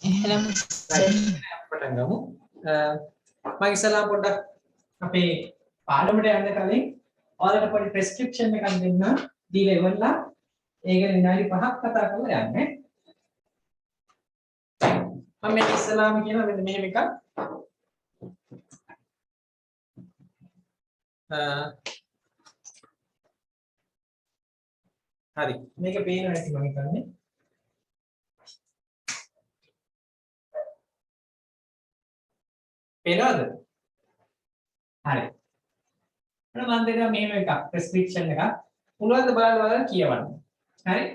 එහෙනම් පටන් ගමු. මම ඉස්සලා පොඩ්ඩක් අපේ පාඩමට යන්න කලින් ඔයාලට පොඩි ප්‍රෙස්ක්‍රිප්ෂන් එකක් දෙන්න දීලා ඉවරලා ඒක විනාඩි 5ක් කතා කරලා යන්නේ. මම මේ ඉස්සලාම කියන මෙන්න මෙහෙම එකක්. හරි. මේක පේනවා නැති මම හිතන්නේ. පේනවද? හරි. එහෙනම් මම දෙනවා මෙහෙම එකක් ප්‍රෙස්ක්‍රිප්ෂන් එකක්. පුළුවන් ද බලන්න කියවන්න. හරි?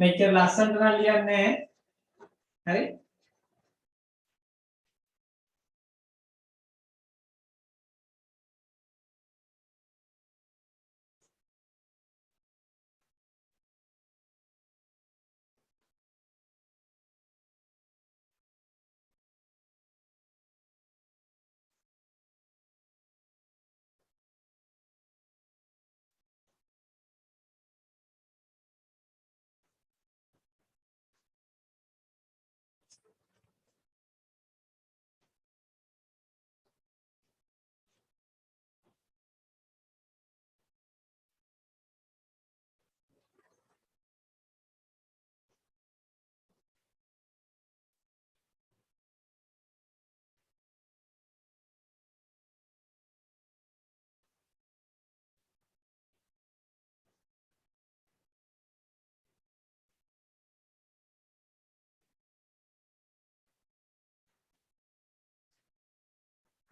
මෙච්චර ලස්සනට නම් ලියන්නේ නැහැ. හරි?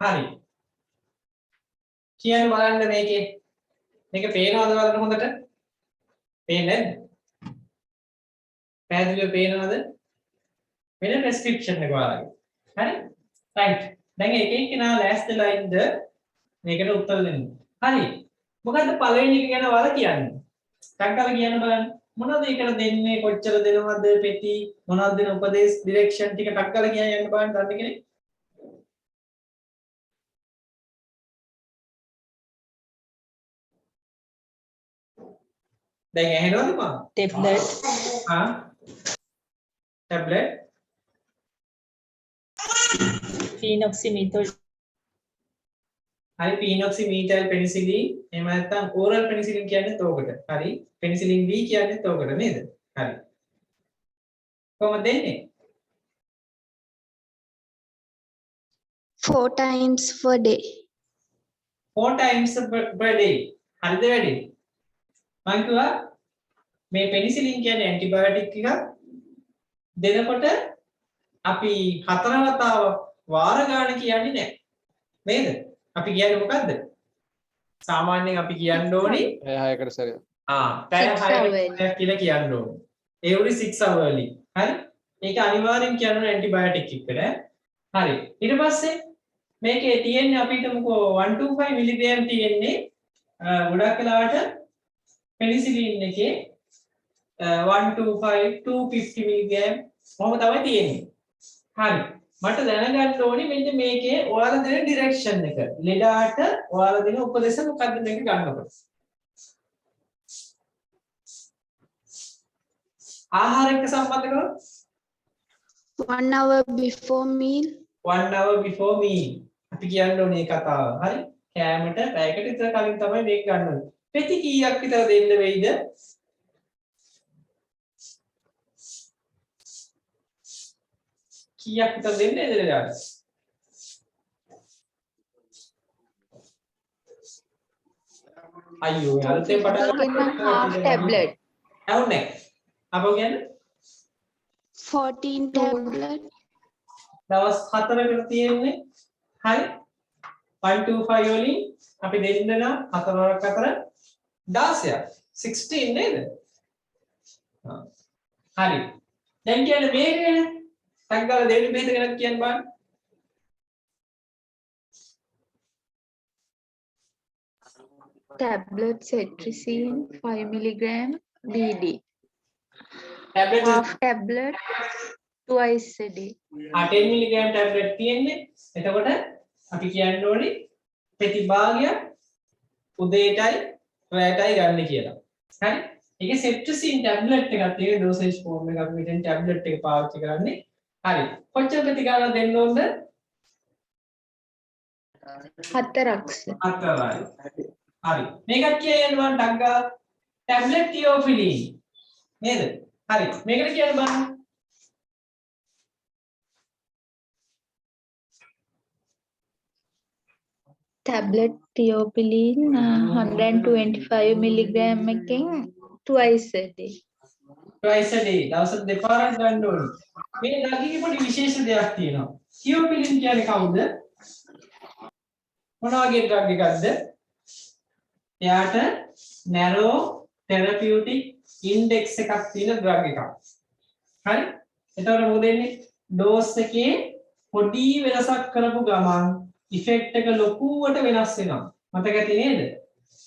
හරි. කියන්න බලන්න මේකේ. මේක පේනවද බලන්න හොඳට? පේන්නේ නැද්ද? පැහැදිලිව පේනවද? වෙන ප්‍රෙස්ක්‍රිප්ෂන් එක ඔයාලගේ. හරි? රයිට්. දැන් එක එක්කෙනා ලෑස්තිලා ඉන්න මේකට උත්තර දෙන්න. හරි. මොකද්ද පළවෙනි එක ගැන ඔයාලා කියන්නේ? ටක්කල කියන්න බලන්න. මොනවද ඒකට දෙන්නේ? කොච්චර දෙනවද? පෙති මොනවද දෙන උපදේශ ඩිරෙක්ෂන් ටික ටක්කල කියන්න යන්න බලන්න ගන්න කෙනෙක්. දැන් ඇහෙනවද මම? ටැබ්ලට් ටැබ්ලට් ෆීනොක්සිමීතොල් හරි පීනොක්සිමීතල් පෙනිසිලින් එහෙම නැත්නම් ඕරල් පෙනිසිලින් කියන්නේ තෝකට. හරි පෙනිසිලින් B කියන්නේ තෝකට නේද? හරි. කොහොමද දෙන්නේ? 4 times per day. 4 times per day. හරිද වැඩි? මම කිව්වා මේ පෙනිසිලින් කියන්නේ ඇන්ටිබයොටික් එකක් දෙනකොට අපි 4 වතාවක් වාර ගන්න කියන්නේ නැහැ. නේද? අපි කියන්නේ මොකද්ද? සාමාන්‍යයෙන් අපි කියන්න ඕනේ පැය 6කට සැරයක්. පැය 6කට කියලා කියන්න ඕනේ. every 6 hourly. හරි? මේක අනිවාර්යෙන් කියන්න ඕනේ ඇන්ටිබයොටික් එකට. හරි. ඊට පස්සේ මේකේ තියෙන්නේ අපි හිතමුකෝ 125 මිලිග්‍රෑම් තියෙන්නේ ගොඩක් වෙලාවට පෙනිසිලින් එකේ 125 250 මිලිග්‍රෑම් කොහොම තමයි තියෙන්නේ. හරි. මට දැනගන්න ඕනේ මෙන්න මේකේ ඔයාලා දෙන ඩිරෙක්ෂන් එක. ලෙඩාට ඔයාලා දෙන උපදේශ මොකද්ද මේක ගන්නකොට? ආහාර එක්ක සම්බන්ධ කරොත් 1 hour before meal. 1 hour before meal. අපි කියන්න ඕනේ මේ කතාව. හරි? කෑමට පැයකට විතර කලින් තමයි මේක ගන්න ඕනේ. පෙති කීයක් විතර දෙන්න වෙයිද? කීයක් විතර දෙන්නේ එදලට? අයියෝ අලුතෙන් පටන් half tablet. ඇහුන්නේ අපෝ කියන්නේ 14 tablet. දවස් 4කට තියෙන්නේ. හරි 125 වලින් අපි දෙන්න නම් 4 වරක් අතර 16ක් 16 නේද? හරි දැන් කියන්නේ මේක ගැන සංගාල දෙවි බෙහෙත ගැන කියන්න බලන්න. tablet cetirizine 5 milligram BD. Tablet Half tablet twice a day. 10 milligram tablet තියෙන්නේ. එතකොට අපි කියන්න ඕනේ ප්‍රති භාගයක් උදේටයි රැයටයි ගන්න කියලා. හරි? ඒකේ සෙට්‍රිසින් ටැබ්ලට් එකක් තියෙන ඩෝසේජ් ෆෝම් එක අපි මෙතෙන් ටැබ්ලට් එක පාවිච්චි කරන්නේ. හරි. කොච්චර ප්‍රතිකාරයක් දෙන්න ඕනද? 4ක්. 4යි. හරි. මේකත් කියන්න බලන්න ටක් ගාලා ටැබ්ලට් තියෝෆිලින් නේද? හරි. මේකට කියන්න බලන්න. Tablet theophylline 125 milligram එකෙන් twice a day. twice a day දවසට දෙපාරක් ගන්න ඕනේ. මේ ඩග්ගේ පොඩි විශේෂ දෙයක් තියෙනවා. තියෝෆිලින් කියන්නේ කවුද? මොන වගේ ඩ්‍රග් එකක්ද? එයාට narrow therapeutic index එකක් තියෙන ඩ්‍රග් එකක්. හරි? එතකොට මොකද වෙන්නේ? ඩෝස් එකේ පොඩි වෙනසක් කරපු ගමන් ඉෆෙක්ට් එක ලොකුවට වෙනස් වෙනවා. මතක ඇති නේද?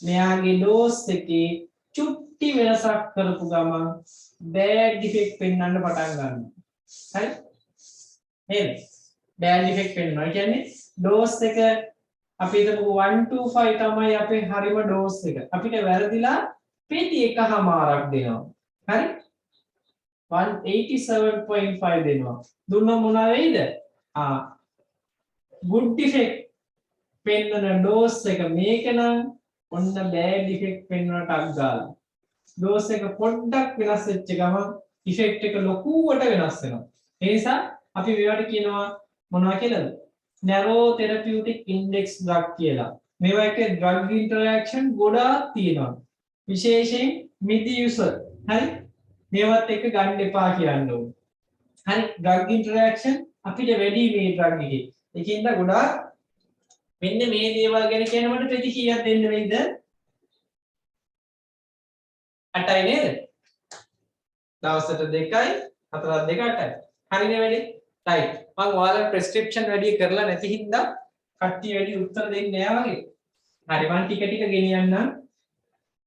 මෙයාගේ ඩෝස් එකේ චුට්ටි වෙනසක් කරපු ගමන් බෑඩ් ඉෆෙක්ට් පෙන්වන්න පටන් ගන්නවා. හරි? නේද? බෑඩ් ඉෆෙක්ට් පෙන්වනවා. ඒ කියන්නේ ඩෝස් එක අපි හිතමු 125 තමයි අපේ හරිම ඩෝස් එක. අපිට වැරදිලා පෙති එකමාරක් දෙනවා. හරි? 187.5 දෙනවා. දුන්නොත් මොන වෙයිද? good effect පෙන්වන ඩෝස් එක මේක නම් ඔන්න බෑඩ් ඉෆෙක්ට් පෙන්වනට අග්ගාලා. ඩෝස් එක පොඩ්ඩක් වෙනස් වෙච්ච ගමන් ඉෆෙක්ට් එක ලොකුවට වෙනස් වෙනවා. ඒ නිසා අපි මේවට කියනවා මොනවා කියලාද? narrow therapeutic index drug කියලා. මේවා එක drug interaction ගොඩාක් තියෙනවා. විශේෂයෙන් මිදි user. හරි? මේවත් එක ගන්න එපා කියන්න ඕනේ. හරි? drug interaction අපිට වැඩි මේ drug එකේ. ඒකින්ද ගොඩාක් මෙන්න මේ දේවල් ගැන කියනකොට ප්‍රති කීයක් දෙන්න වෙයිද? 8යි නේද? දවසට 2යි 4ක් 2 8යි. හරිනේ වැඩි? right. මම ඔයාලා ප්‍රෙස්ක්‍රිප්ෂන් වැඩි කරලා නැති හින්දා කට්ටිය වැඩි උත්තර දෙන්නේ නැහැ වගේ. හරි මම ටික ටික ගෙනියන්නම්.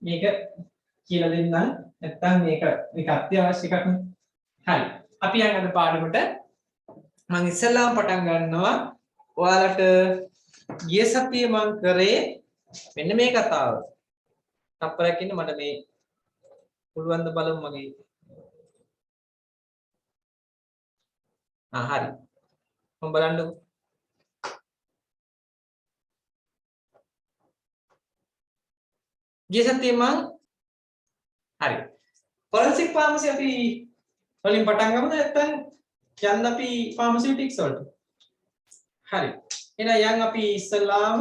මේක කියලා දෙන්නම්. නැත්තම් මේක අත්‍යවශ්‍ය එකක් නේ. හරි. අපි යන්න අද පාඩමට මම ඉස්සෙල්ලාම පටන් ගන්නවා ඔයාලට ගිය සතියේ මම කරේ මෙන්න මේ කතාව. තප්පරයක් ඉන්න මට මේ පුළුවන් ද බලමු මගේ. හරි. මම බලන්නකෝ. ගිය සතියේ මම හරි. ෆොරෙන්සික් ෆාමසි අපි වලින් පටන් ගමුද නැත්නම් යන්න අපි ෆාමසිටික්ස් වලට? හරි. එහෙනම් යන් අපි ඉස්සලාම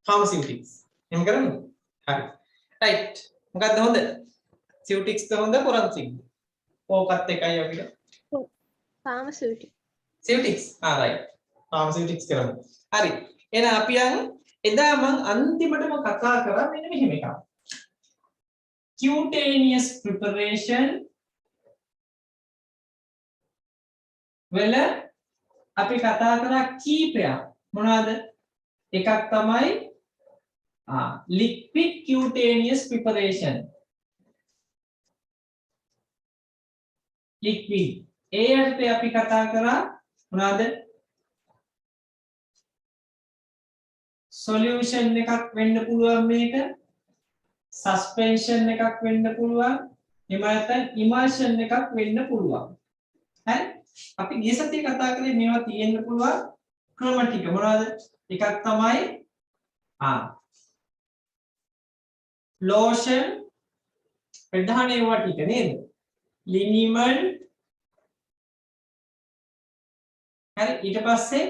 ෆාමසිටික්ස්. එහෙම කරමු. හරි. රයිට්. මොකක්ද හොඳ? සිටික්ස්ද හොඳ ෆොරෙන්සික්ද? ඕකත් එකයි අපිට. Pharmaceutical. සිටික්ස්. රයිට්. ෆාමසිටික්ස් කරමු. හරි. එහෙනම් අපි යන් එදා මම අන්තිමටම කතා කරා මෙන්න මෙහෙම එකක්. cutaneous preparation වල අපි කතා කරා කීපයක්. මොනවාද? එකක් තමයි liquid cutaneous preparation. liquid. ඒකට අපි කතා කරා මොනවාද? solution එකක් වෙන්න පුළුවන් මේක. suspension එකක් වෙන්න පුළුවන්. එහෙම නැත්නම් emulsion එකක් වෙන්න පුළුවන්. හරි? අපි ගිය සතියේ කතා කරේ මේවා තියෙන්න පුළුවන් ක්‍රම ටික මොනවද? එකක් තමයි lotion ප්‍රධාන ඒවා ටික නේද? liniment හරි ඊට පස්සේ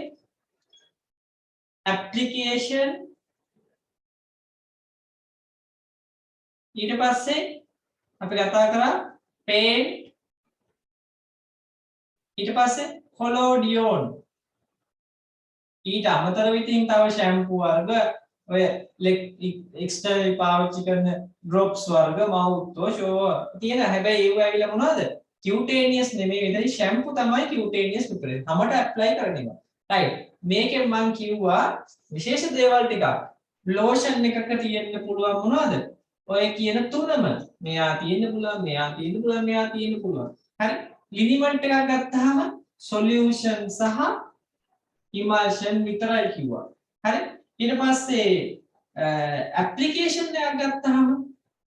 application ඊට පස්සේ අපි කතා කරා paint ඊට පස්සේ collodion ඊට අමතරව ඉතින් තව ෂැම්පූ වර්ග ඔය එක්ස්ටර්නල් පාවිච්චි කරන ඩ්‍රොප්ස් වර්ග මවුත් ෂෝ තියෙන හැබැයි ඒව ඇවිල්ලා මොනවද cutaneous නෙමෙයි විතරයි ෂැම්පූ තමයි cutaneous preparation තමට ඇප්ලයි කරන්න එක. රයිට් මේකෙන් මම කිව්වා විශේෂ දේවල් ටිකක් lotion එකක තියෙන්න පුළුවන් මොනවද? ඔය කියන තුනම. මෙයා තියෙන්න පුළුවන්, මෙයා තියෙන්න පුළුවන්, මෙයා තියෙන්න පුළුවන්. හරි? ලිනිමන්ට් එකක් ගත්තාම solution සහ emulsion විතරයි කිව්වා. හරි? ඊට පස්සේ application එකක් ගත්තාම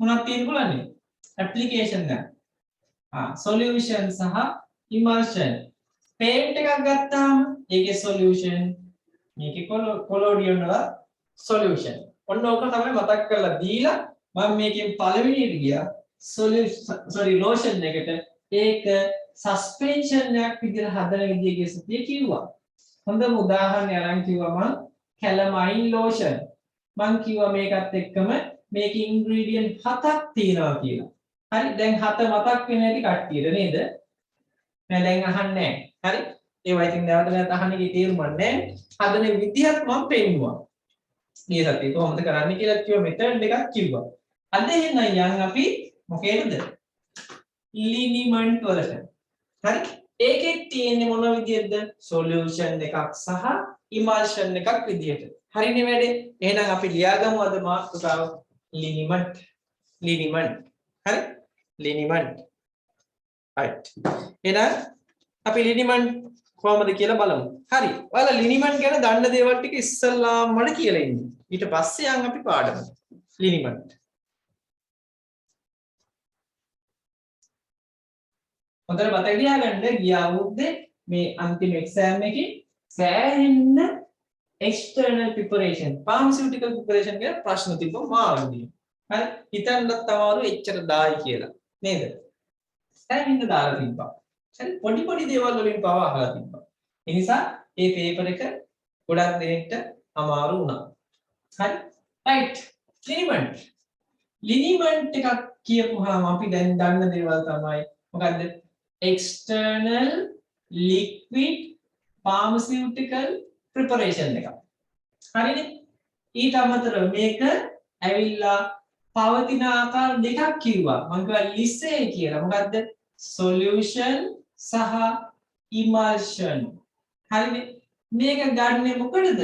මොනවද තියෙන්න පුළුවන්? application එක. solution සහ emulsion. paint එකක් ගත්තාම ඒකේ solution මේකේ collodion වල solution. ඔන්න ඕක තමයි මතක් කරලා දීලා මම මේකෙන් පළවෙනියට ගියා lotion එකට ඒක suspension එකක් විදිහට හදන විදිය කියසතිය කිව්වා. හොඳම උදාහරණයක් අරන් කිව්වා මම calamine lotion. මම කිව්වා මේකත් එක්කම මේකේ ingredient 7ක් තියෙනවා කියලා. හරි දැන් 7 මතක් වෙන හැටි කට්ටියට නේද? මම දැන් අහන්නේ නැහැ. හරි ඒවා ඉතින් නැවත නැවත අහන්න කී තේරුම් නැහැ. හදන විදිහත් මම පෙන්නුවා. මේ සතියේ කොහොමද කරන්නේ කියලා කිව්ව මෙතඩ් එකක් කිව්වා. අද එහෙනම් යන් අපි මොකේද? ලිනිමන්ට් වලට. හරි? ඒකෙත් තියෙන්නේ මොන විදියටද? සොලියුෂන් එකක් සහ ඉමල්ෂන් එකක් විදියට. හරිනේ වැඩේ. එහෙනම් අපි ලියාගමු අද මාතෘකාව ලිනිමන්ට්. ලිනිමන්ට්. හරි? ලිනිමන්ට්. right. එහෙනම් අපි ලිනිමන්ට් කොහොමද කියලා බලමු. හරි. ඔයාලා ලිනිමන්ට් ගැන දන්න දේවල් ටික ඉස්සල්ලාම මට කියලා ඉන්න. ඊට පස්සේ යන් අපි පාඩම. ලිනිමන්ට්. හොඳට මතක තියාගන්න ගිය අවුරුද්දේ මේ අන්තිම එක්සෑම් එකේ සෑහෙන්න external preparation pharmaceutical preparation කියන ප්‍රශ්න තිබ්බා මාළුදී. හරි හිතන්නත් තමාරු එච්චර දායි කියලා. නේද? සෑහෙන්න දාලා තිබ්බා. හරි පොඩි පොඩි දේවල් වලින් පවා අහලා තිබ්බා. ඒ නිසා මේ පේපර් එක ගොඩක් දෙනෙක්ට අමාරු වුණා. හරි right ලිනිමන්ට්. ලිනිමන්ට් එකක් කියපුවාම අපි දැන් දන්න දේවල් තමයි මොකද්ද? external liquid pharmaceutical preparation එක. හරිනේ? ඊට අමතරව මේක ඇවිල්ලා පවතින ආකාර දෙකක් කිව්වා. මම කිව්වා ලිසේ කියලා. මොකද්ද? solution සහ emulsion. හරිනේ? මේක ගන්නෙ මොකටද?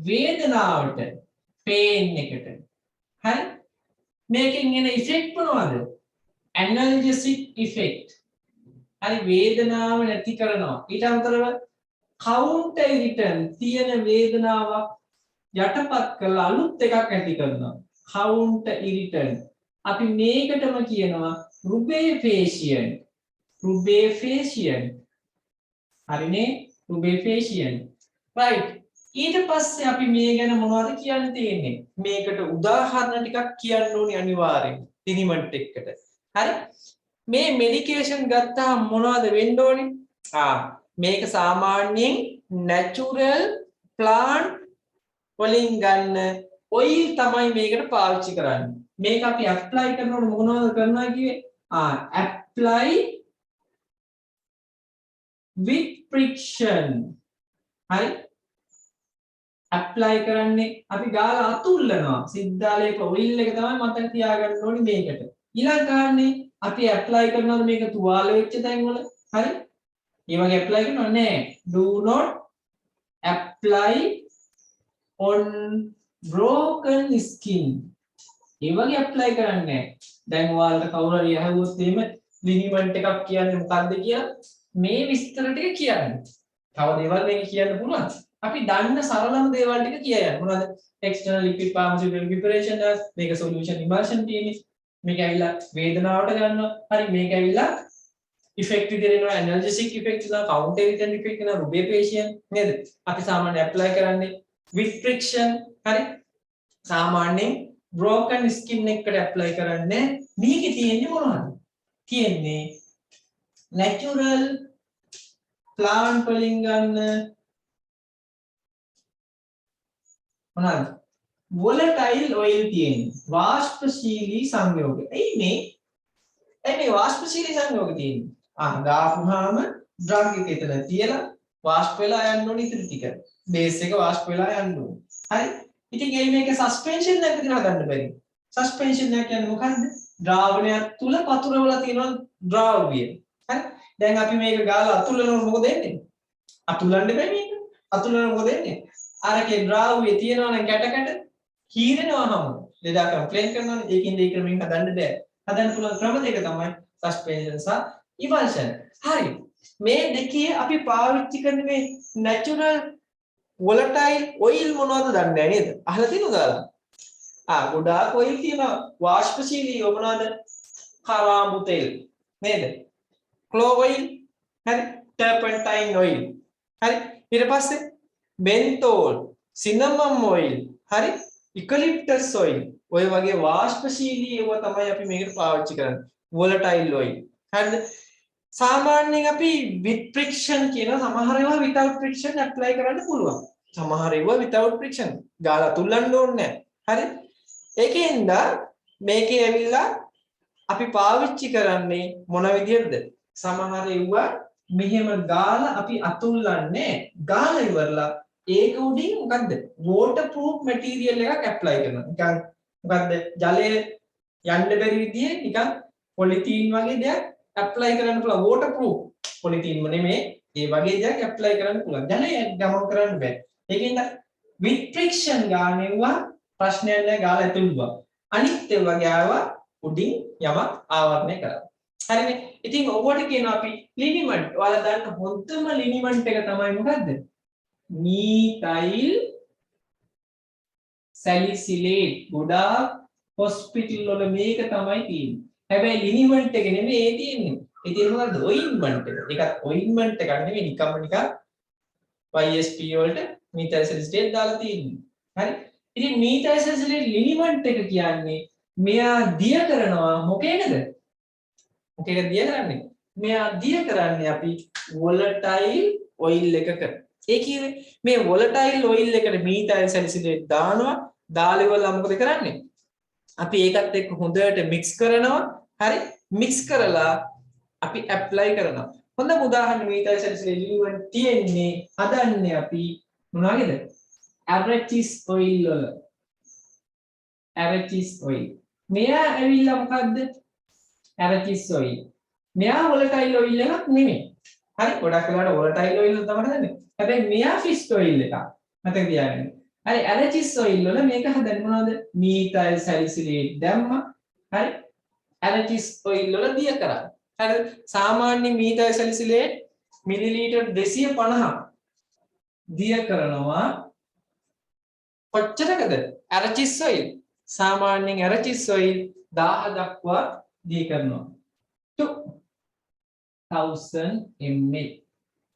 වේදනාවට pain එකට. හරි? මේකෙන් එන effect මොනවද? analgesic effect. හරි වේදනාව නැති කරනවා. ඊට අමතරව counter irritant තියෙන වේදනාවක් යටපත් කරලා අලුත් එකක් ඇති කරනවා. counter irritant. අපි මේකටම කියනවා rubefacient. rubefacient. හරිනේ? rubefacient. right. ඊට පස්සේ අපි මේ ගැන මොනවද කියන්න තියෙන්නේ? මේකට උදාහරණ ටිකක් කියන්න ඕනේ අනිවාර්යෙන්. ලිනිමන්ට් එකට. හරි? මේ මෙඩිකේෂන් ගත්තාම මොනවද වෙන්න ඕනේ? මේක සාමාන්‍යයෙන් natural plant වලින් ගන්න oil තමයි මේකට පාවිච්චි කරන්නේ. මේක අපි apply කරනකොට මොනවද කරනවා කිව්වේ? apply with friction. හරි? apply කරන්නේ අපි ගාලා අතුල්ලනවා. සිද්ධාලේප oil එක තමයි මතක තියාගන්න ඕනේ මේකට. ඊළඟ කාරණේ අපි apply කරනවද මේක තුවාල වෙච්ච තැන් වල? හරි? මේ වගේ apply කරනව නෑ. do not apply on broken skin. මේ වගේ apply කරන්නේ නෑ. දැන් ඔයාලට කවුරු හරි අහුවොත් එහෙම ලිනිමන්ට් එකක් කියන්නේ මොකක්ද කියලා මේ විස්තර ටික කියන්න. තව දේවල් මේක කියන්න පුළුවන්. අපි දන්න සරලම දේවල් ටික කියන්න. මොනවද? external liquid pharmaceutical preparation මේක solution emulsion තියෙන්නේ. මේක ඇවිල්ලා වේදනාවට ගන්නවා. හරි මේක ඇවිල්ලා effect විදිහට එනවා analgesic effect එනවා counter irritant effect එනවා rubefacient නේද? අපි සාමාන්‍ය apply කරන්නේ with friction. හරි සාමාන්‍යයෙන් broken skin එකට apply කරන්නේ. මේකේ තියෙන්නේ මොනවද? තියෙන්නේ natural plant වලින් ගන්න මොනවද? volatile oil තියෙන්නේ. වාෂ්පශීලී සංයෝග. එයි මේ වාෂ්පශීලී සංයෝග තියෙන්නේ. දාපුවාම ඩ්‍රග් එක එතන තියලා වාෂ්ප වෙලා යන්න ඕනේ ඉතින් ටික. බේස් එක වාෂ්ප වෙලා යන්න ඕනේ. හරි? ඉතින් එයි මේක සස්පෙන්ෂන් එකක් විදිහට හදන්න බැරි. සස්පෙන්ෂන් එක කියන්නේ මොකද්ද? ද්‍රාවණයක් තුල පතුර වල තියෙන ද්‍රාව්‍ය. හරි? දැන් අපි මේක ගාලා අතුල්ලනකොට මොකද වෙන්නේ? අතුල්ලන්න බෑ මේක. අතුල්ලනකොට මොකද වෙන්නේ? අරකේ ද්‍රාව්‍ය තියෙනවා නම් කැට කීරෙනවා හැම ලෙඩා කම්ප්ලේන් කරනවානේ ඒකින් දෙක ක්‍රමෙන් හදන්න බෑ හදන්න පුළුවන් ක්‍රම දෙක තමයි සස්පෙන්ෂන් සහ ඉවල්ෂන් හරි මේ දෙකේ අපි පාවිච්චි කරන මේ නැචරල් volatile oil මොනවද දන්නේ නැහැ නේද අහලා තියෙනවද ඔයාලා ගොඩාක් oil තියෙනවා වාෂ්පශීලී මොනවද කරාඹු තෙල් නේද clove oil හරි turpentine oil හරි ඊට පස්සේ menthol cinnamon oil හරි eucalyptus oil ඔය වගේ වාෂ්පශීලී ඒවා තමයි අපි මේකට පාවිච්චි කරන්නේ volatile oil හරිද සාමාන්‍යයෙන් අපි with friction කියන සමහර ඒවා without friction apply කරන්න පුළුවන් සමහර ඒවා without friction ගාලා තුල්ලන්න ඕනේ නැහැ හරි ඒකෙන්ද මේකේ ඇවිල්ලා අපි පාවිච්චි කරන්නේ මොන විදියටද සමහර ඒවා මෙහෙම ගාලා අපි අතුල්ලන්නේ ගාලා ඉවරලා ඒක උඩින් මොකද්ද waterproof material එකක් apply කරනවා නිකන් මොකද්ද ජලය යන්න බැරි විදිහේ නිකන් පොලිතීන් වගේ දෙයක් apply කරන්න පුළුවන් waterproof පොලිතීන්ම නෙමෙයි ඒ වගේ දෙයක් apply කරන්න පුළුවන් ජලය ගමන් කරන්න බෑ ඒකෙන්ද with friction ගානෙවුවා ප්‍රශ්නයක් නෑ ගාලා ඇතුළුවා අනිත් ඒවා ගාවා උඩින් යමක් ආවරණය කරා හරිනේ ඉතින් ඔවට කියනවා අපි ලිනිමන්ට් ඔයාලා දන්න හොඳම ලිනිමන්ට් එක තමයි මොකද්ද methyl salicylate ගොඩාක් හොස්පිටල් වල මේක තමයි තියෙන්නේ හැබැයි ලිනිමන්ට් එක නෙමෙයි ඒ තියෙන්නේ ඒ තියෙන්නේ මොකද්ද ඔයින්ට්මන්ට් එක ඒකත් ඔයින්ට්මන්ට් එකක් නෙමෙයි නිකන් YSP වලට methyl salicylate දාලා තියෙන්නේ හරි ඉතින් methyl salicylate ලිනිමන්ට් එක කියන්නේ මෙයා දිය කරනවා මොකේද මොකේද දිය කරන්නේ මෙයා දිය කරන්නේ අපි volatile oil එකක ඒ කියන්නේ මේ volatile oil එකට methyl salicylate දානවා දාලා ඉවරලා මොකද කරන්නේ අපි ඒකත් එක්ක හොඳට mix කරනවා හරි mix කරලා අපි apply කරනවා හොඳම උදාහරණ methyl salicylate ලියුවන් තියෙන්නේ හදන්නේ අපි මොනවාගේද arachis oil වල arachis oil මෙයා ඇවිල්ලා මොකද්ද arachis oil මෙයා volatile oil එකක් නෙමෙයි හරි ගොඩක් වෙලාවට volatile oil තමයි හදන්නේ හැබැයි මෙයා fish oil එකක් මතක තියාගන්න හරි arachis oil වල මේක හදන්නේ මොනවද methyl salicylate දැම්මා හරි arachis oil වල දිය කරා හරි සාමාන්‍ය methyl salicylate මිලිලීටර් 250 දිය කරනවා කොච්චරකද arachis oil සාමාන්‍යයෙන් arachis oil 1000 දක්වා දිය කරනවා 2000 ml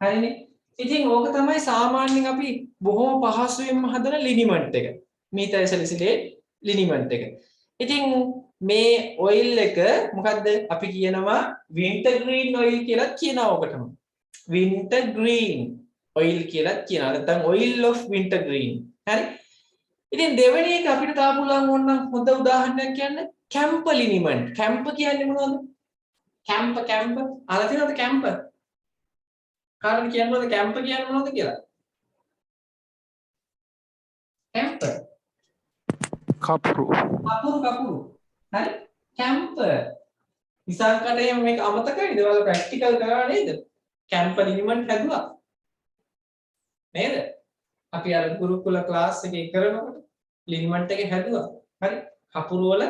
හරිනේ ඉතින් ඕක තමයි සාමාන්‍යයෙන් අපි බොහොම පහසුවෙන්ම හදන ලිනිමන්ට් එක methyl salicylate ලිනිමන්ට් එක ඉතින් මේ oil එක මොකද්ද අපි කියනවා wintergreen oil කියලා කියනවා ඔකටම wintergreen oil කියලා කියනවා නැත්නම් oil of wintergreen හරි ඉතින් දෙවෙනි එක අපිට තා පුළුවන් ඕනනම් හොඳ උදාහරණයක් කියන්න කැම්ප ලිනිමන්ට් කැම්ප කියන්නේ මොනවද කැම්ප අහලා තියෙනවද කැම්ප කාටද කියන්නවද කැම්ප කියන්නේ මොනවද කියලා කැම්ප කපුරු හරි කැම්ප විසංකටය මේක අමතකයිද ඔයාලා ප්‍රැක්ටිකල් කරා නේද කැම්ප ලිනිමන්ට් හැදුවා නේද අපි අර ගුරුකුල ක්ලාස් එකේ කරනකොට ලිනිමන්ට් එක හැදුවා හරි කපුරු වල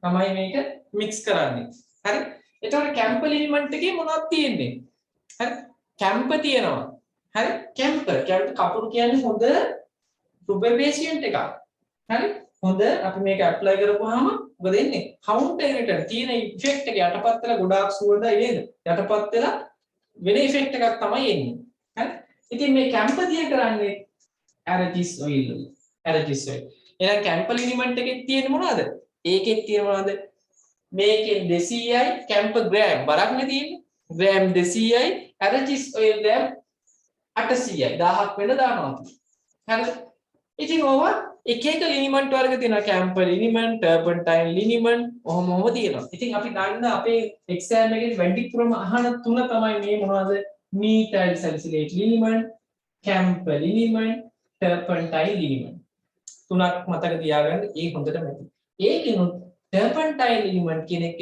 තමයි මේක මික්ස් කරන්නේ හරි එතකොට කැම්ප ලිනිමන්ට් එකේ මොනවද තියෙන්නේ හරි කැම්ප තියෙනවා හරි කැම්ප කපුරු කියන්නේ හොඳ රුබෙබේසියන්ට් එකක් හරි හොඳ අපි මේක ඇප්ලයි කරපුවාම මොකද වෙන්නේ කවුන්ටර් එකට තියෙන ඉෆෙක්ට් එක යටපත් වෙලා ගොඩාක් සුවඳයි නේද යටපත් වෙලා වෙන ඉෆෙක්ට් එකක් තමයි එන්නේ හරි ඉතින් මේ කැම්ප දිය කරන්නේ arachis oil එහෙනම් කැම්ප ලිනිමන්ට් එකේ තියෙන්නේ මොනවද ඒකෙත් තියෙන මොනවද මේකෙන් 200යි කැම්ප ග්‍රෑම් බරක් නේ තියෙන්නේ ග්‍රෑම් 200යි arachis oil ග්‍රෑම් 800යි 1000ක් වෙන දානවා හරිද ඉතින් ඕවා එක එක ලිනිමන්ට් වර්ග තියෙනවා කැම්ප ලිනිමන්ට් ටර්පන්ටයින් ලිනිමන්ට් ඔහොම තියෙනවා ඉතින් අපි දන්න අපේ එක්සෑම් එකේ වැඩිපුරම අහන තුන තමයි මේ මොනවද methyl salicylate liniment කැම්ප ලිනිමන්ට් ටර්පන්ටයින් ලිනිමන්ට් තුනක් මතක තියාගන්න ඒ හොඳට මතක ඒකිනුත් ටර්පන්ටයින් ලිනිමන්ට් කියන එක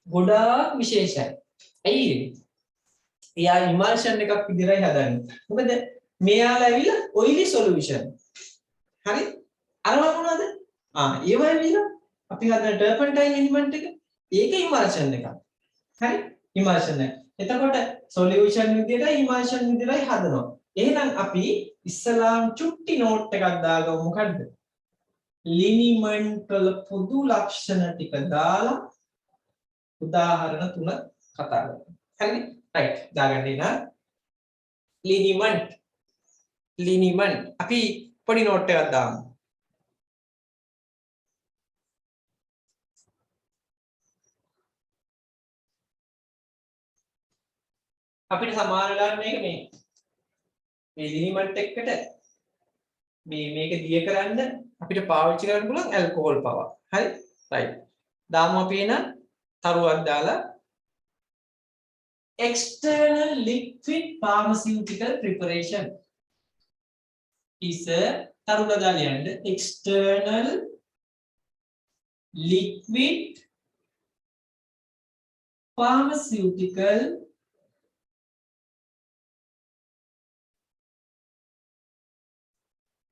ගොඩාක් විශේෂයි ඇයි එයා ඉමල්ෂන් එකක් විදිහටයි හදන්නේ මොකද මෙයාලා ඇවිල්ලා oily solution හරි අරවා මොනවද? ඒවා ඇවිල්ලා අපි හදන ටර්පන්ටයින් එලිමන්ට් එක. ඒක ඉමල්ෂන් එකක්. හරි? ඉමල්ෂන් එක. එතකොට සොලියුෂන් විදියට ඉමල්ෂන් විදියටයි හදනවා. එහෙනම් අපි ඉස්සලාම් චුට්ටි නෝට් එකක් දාගමු. මොකද්ද? ලිනිමන්ට් වල පොදු ලක්ෂණ ටික දාලා උදාහරණ 3 කතා කරමු. හරිද? රයිට්. දාගන්න ඉන්න. ලිනිමන්ට් අපි පොඩි නෝට් එකක් දාමු. අපිට සමාන වෙලා මේක මේ ලිනිමන්ට් එකට මේක දිය කරන්න අපිට පාවිච්චි කරන්න පුළුවන් ඇල්කොහොල් පව. හරි? රයිට්. දාමු අපි එන තරුවක් දාලා external liquid pharmaceutical preparation is a තරුක දාලා යන්න external liquid pharmaceutical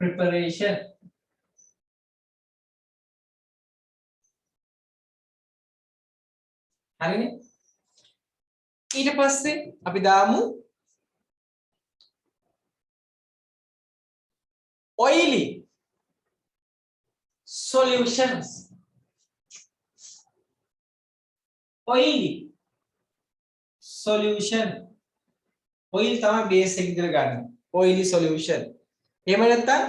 preparation. හරිනේ? ඊට පස්සේ අපි දාමු oily solutions. oily solution. oil තමයි බේස් එක විතර ගන්න. oily solution. එහෙම නැත්නම්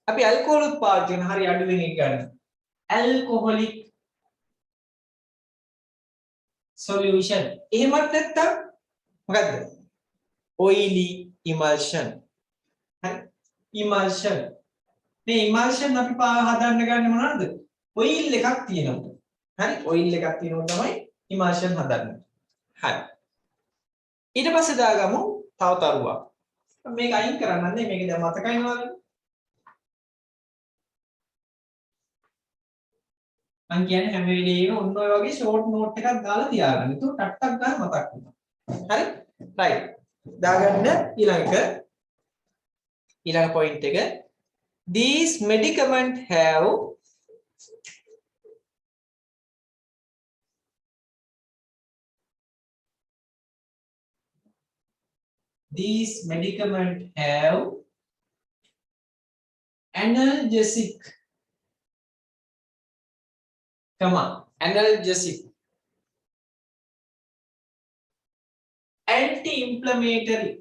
අපි ඇල්කොහොල් උත් පාවිච්චි කරන හරි අඩුවෙන් එක ගන්න. alcoholic solution. එහෙමත් නැත්නම් මොකද්ද? oily emulsion. හරි? emulsion. මේ emulsion අපි හදන්න ගන්නේ මොනවද? oil එකක් තියෙනවා. හරි? oil එකක් තියෙනවා තමයි emulsion හදන්නේ. හරි. ඊට පස්සේ දාගමු තව තරුවක්. මේක අයින් කරන්නන්නේ මේක දැන් මතකයි නේද? මම කියන්නේ හැම වෙලේම ඔන්න ඔය වගේ ෂෝට් නෝට් එකක් දාලා තියාගන්න. ඒක ටක් ටක් ගන්න මතක් වෙනවා. හරි? රයිට්. දාගන්න ඊළඟ පොයින්ට් එක. These medicaments have analgesic, anti-inflammatory,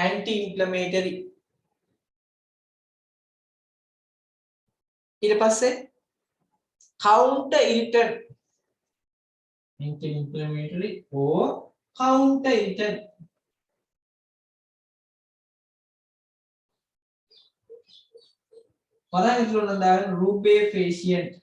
anti-inflammatory. ඊට පස්සේ counter irritant, anti-inflammatory or counter irritant. පදන් ඉතුරුන දාගෙන rubefacients.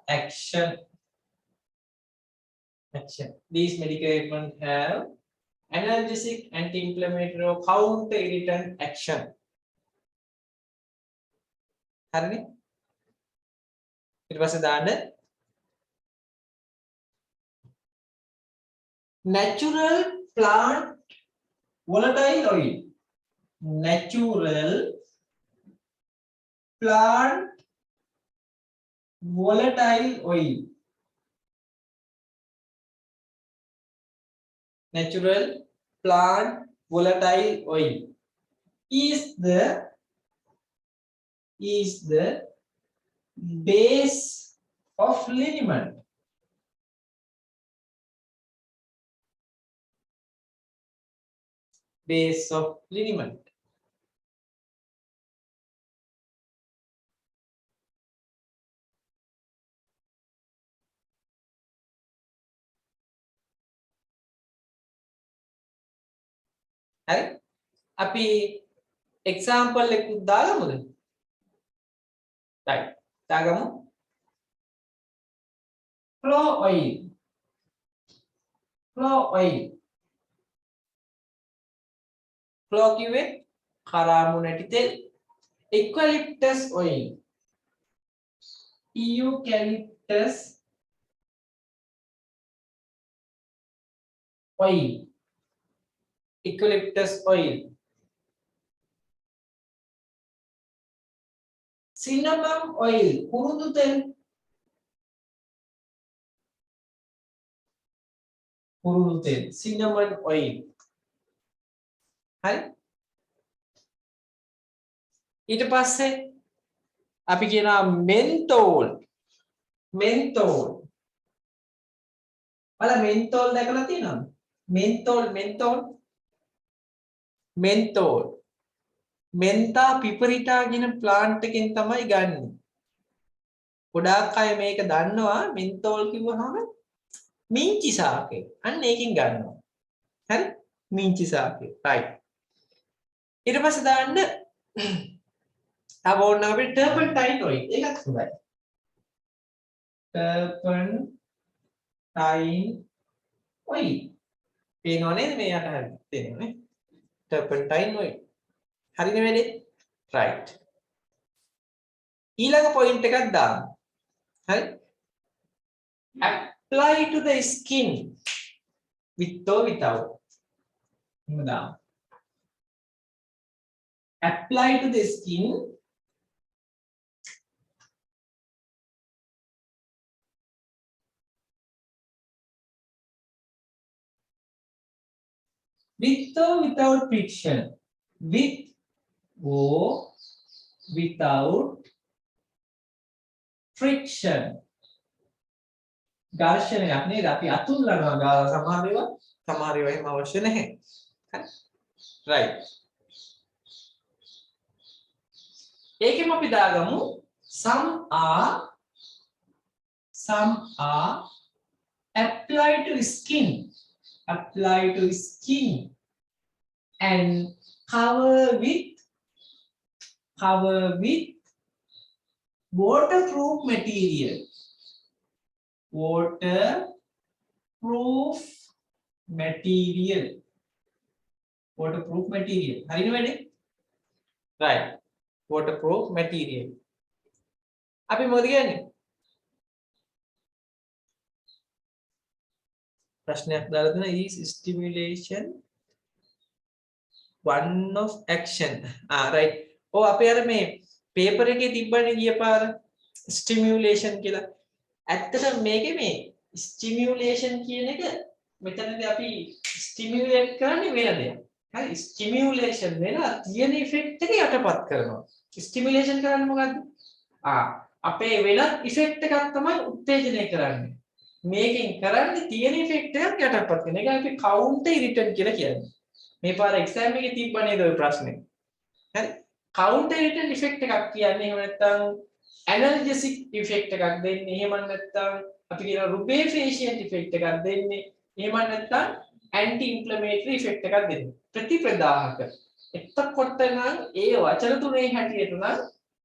action. These medicaments have analgesic, anti-inflammatory or counter irritant action. හරිනේ? ඊට පස්සේ දාන්න natural plant volatile oil. Natural plant volatile oil. Natural plant volatile oil is the base of liniment. Base of liniment. හරි? අපි example එකක් දාගමුද? right. දාගමු. Flour oil. Flour කිව්වේ කරාමු නැටි තෙල් eucalyptus oil eucalyptus oil eucalyptus oil cinnamon oil කුරුඳු තෙල් cinnamon oil හරි ඊට පස්සේ අපි කියනවා menthol බලන්න menthol දැකලා තියෙනවද menthol mentha piperita කියන plant එකෙන් තමයි ගන්න. ගොඩාක් අය මේක දන්නවා menthol කිව්වහම මිංචි සාකේ. අන්න ඒකෙන් ගන්නවා. හරි? මිංචි සාකේ. right. ඊට පස්සේ දාන්න තව ඕන අපිට turpentine oil. ඒකත් හොඳයි. turpentine oil. පේනව නේද මේ යට හරි තේරෙන්නේ? turpentine oil. හරිනේ වැඩේ? right. ඊළඟ point එකක් දාන්න. හරි? apply to the skin with or without. එහෙම දාන්න. apply to the skin with or without friction. With or without friction. ඝර්ෂණයක් නේද? අපි අතුල්ලනවා ගාලා සමහර ඒවා එහෙම අවශ්‍ය නැහැ. හරි? right. ඒකෙම අපි දාගමු some are apply to skin and cover with waterproof material. Waterproof material. හරිනේ වැඩේ? right. waterproof material. අපි මොකද කියන්නේ? ප්‍රශ්නයක් දාලා දෙන is stimulation one of action. right. ඔව් අපි අර මේ පේපර් එකේ තිබ්බනේ ගිය පාර stimulation කියලා. ඇත්තටම මේකේ මේ stimulation කියන එක මෙතනදී අපි stimulate කරන්නේ වෙන දෙයක්. හරි stimulation වෙලා තියෙන effect එක යටපත් කරනවා. stimulation කරන්නේ මොකද්ද? අපේ වෙනත් effect එකක් තමයි උත්තේජනය කරන්නේ. මේකෙන් කරන්නේ තියෙන effect එකක් යටපත් කරන එක අපි counter irritant කියලා කියන්නේ. මේ පාර exam එකේ තිබ්බ නේද ඔය ප්‍රශ්නේ? හරි counter irritant effect එකක් කියන්නේ එහෙම නැත්නම් analgesic effect එකක් දෙන්නේ. එහෙම නැත්නම් අපි කියන rubefacient effect එකක් දෙන්නේ. එහෙම නැත්නම් anti inflammatory effect එකක් දෙන්නේ. ප්‍රතිප්‍රදාහක. එතකොට නම් ඒ වචන තුනේ හැටියට නම්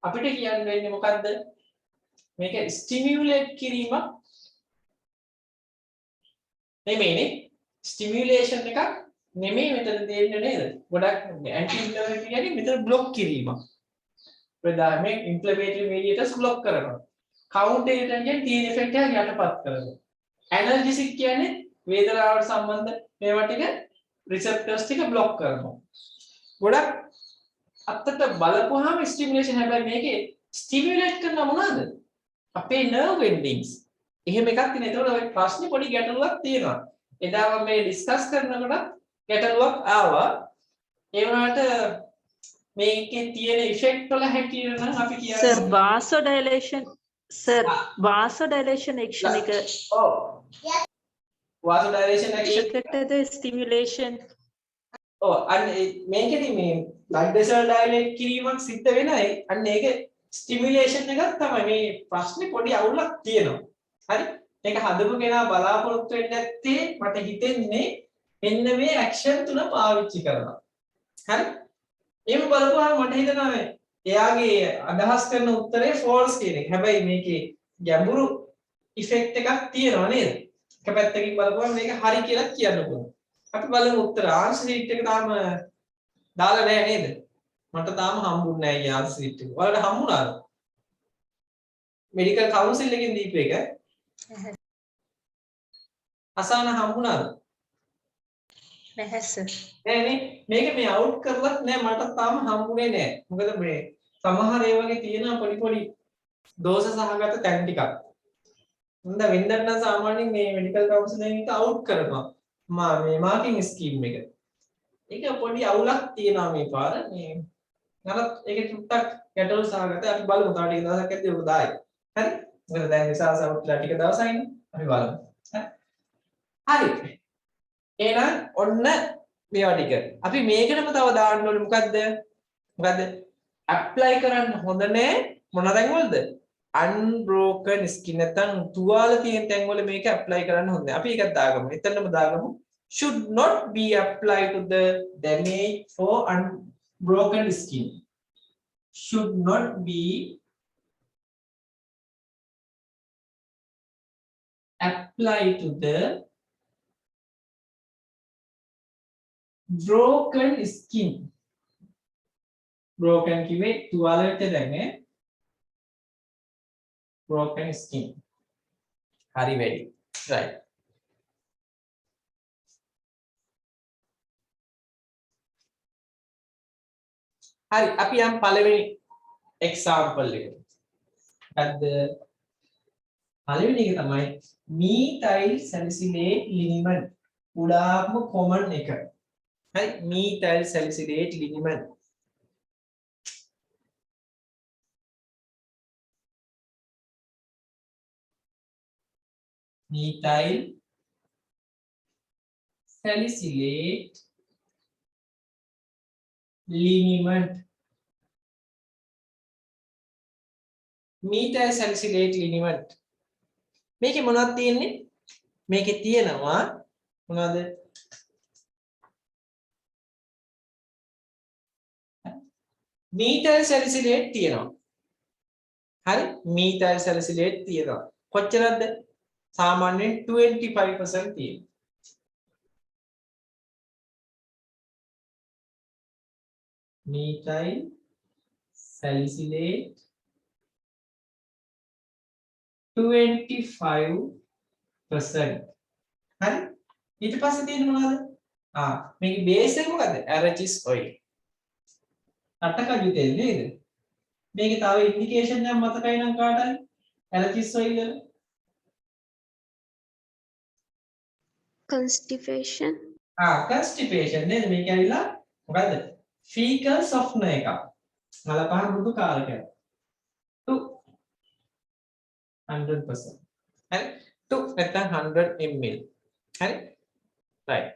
අපිට කියන්න වෙන්නේ මොකද්ද? මේක stimulate කිරීමක් නෙමෙයිනේ. stimulation එකක් නෙමෙයි මෙතන දෙන්නේ නේද? ගොඩක් anti inflammatory කියන්නේ මෙතන block කිරීමක්. ප්‍රදාහමේ inflammatory mediators block කරනවා. counter irritant කියන්නේ තියෙන effect එක යටපත් කරනවා. analgesic කියන්නේ වේදනාවට සම්බන්ධ මේවා ටික receptors ටික block කරනවා. ගොඩක් අත්තට බලපුවාම stimulation හැබැයි මේකේ stimulate කරන මොනවාද? අපේ nerve endings. එහෙම එකක් තියෙන. ඒතකොට ඔය ප්‍රශ්නේ පොඩි ගැටලුවක් තියෙනවා. එදා මම මේ ඩිස්කස් කරනකොට ගැටලුවක් ආවා. ඒ වුණාට මේකේ තියෙන ඉෆෙක්ට් වල හැටියට නම් අපි කියන්නේ Sir, vasodilation action එක ඔව් vasodilation action ඒකටද stimulation ඔව් අන්න මේකෙදි මේ blood vessel dilate කිරීමක් සිද්ධ වෙනයි අන්න ඒක stimulation එකක් තමයි මේ ප්‍රශ්නේ පොඩි අවුලක් තියෙනවා හරි මේක හදපු කෙනා බලාපොරොත්තු වෙන්නේ නැත්තේ මට හිතෙන්නේ මෙන්න මේ action තුන පාවිච්චි කරනවා හරි එහෙම බලපුවාම මට හිතෙනවා එයාගේ අදහස් කරන උත්තරේ false කියන එක. හැබැයි මේකේ ගැඹුරු effect එකක් තියෙනවා නේද? එක පැත්තකින් බලපුවම මේක හරි කියලා කියන්න පුළුවන්. අපි බලමු උත්තර answer sheet එක තාම දාලා නැහැ නේද? මට තාම හම්බුන්නේ නැහැ යාස් සීට් එක. ඔයාලට හම්බුණාද? මෙඩිකල් කවුන්සිල් එකෙන් දීපු එක. අසාන හම්බුණාද? නැහැ sir. නෑනේ මේක මේ අවුට් කරලත් නෑ මට තාම හම්බුනේ නෑ. මොකද මේ සමහර ඒ වගේ තියෙන පොඩි දෝෂ සහගත තැන් ටිකක්. හොඳ වෙන්නත් නම් සාමාන්‍යයෙන් මේ මෙඩිකල් කවුන්සිලින් එක අවුට් කරනවා. මේ මාකින් ස්කීම් එක. ඒක පොඩි අවුලක් තියෙනවා මේ පාර. මේ නරත් ඒක චුට්ටක් ගැටලු සහගත අපි බලමු තාම ටික දවසක් ඇද්දී ඔක දායි. හරි? මොකද දැන් විශාල සවුත්ලා ටික දවසයිනේ. අපි බලමු. හරි. එහෙනම් ඔන්න මේවා ටික. අපි මේකටම තව දාන්න ඕනේ මොකද්ද? මොකද්ද? ඇප්ලයි කරන්න හොඳ නෑ මොන තැන් වලද? unbroken skin නැත්නම් තුවාල තියෙන තැන් වල මේක ඇප්ලයි කරන්න හොඳ නෑ. අපි ඒකත් දාගමු. එතනම දාගමු. should not be applied to the damage for unbroken skin. Should not be applied to the broken skin. Broken කිව්වේ තුවාල වෙච්ච දැන් නේ. Broken skin. හරි වැඩි. right. හරි අපි යම් පළවෙනි example එකට. මොකද්ද? පළවෙනි එක තමයි methyl salicylate liniment. උඩාක්ම common එක. හරි methyl salicylate liniment. methyl salicylate liniment. methyl salicylate liniment. මේකේ මොනවද තියෙන්නේ? මේකේ තියෙනවා මොනවද? methyl salicylate තියෙනවා. හරි methyl salicylate තියෙනවා. කොච්චරද? සාමාන්‍යයෙන් 25% තියෙනවා. methyl salicylate 25%. හරි ඊට පස්සේ තියෙන මොනවද? මේකේ බේස් එක මොකද්ද? arachis oil. අටකජු තෙල් නේද? මේකේ තව ඉන්ඩිකේෂන් එකක් මතකයි නම් කාට හරි? arachis oil වල constipation. constipation නේද? මේක ඇවිල්ලා මොකද්ද? fecal softener එකක්. මලපහන් මෘදු කාරකයක්. 100%. හරි 2 නැත්නම් 100 ml. හරි right.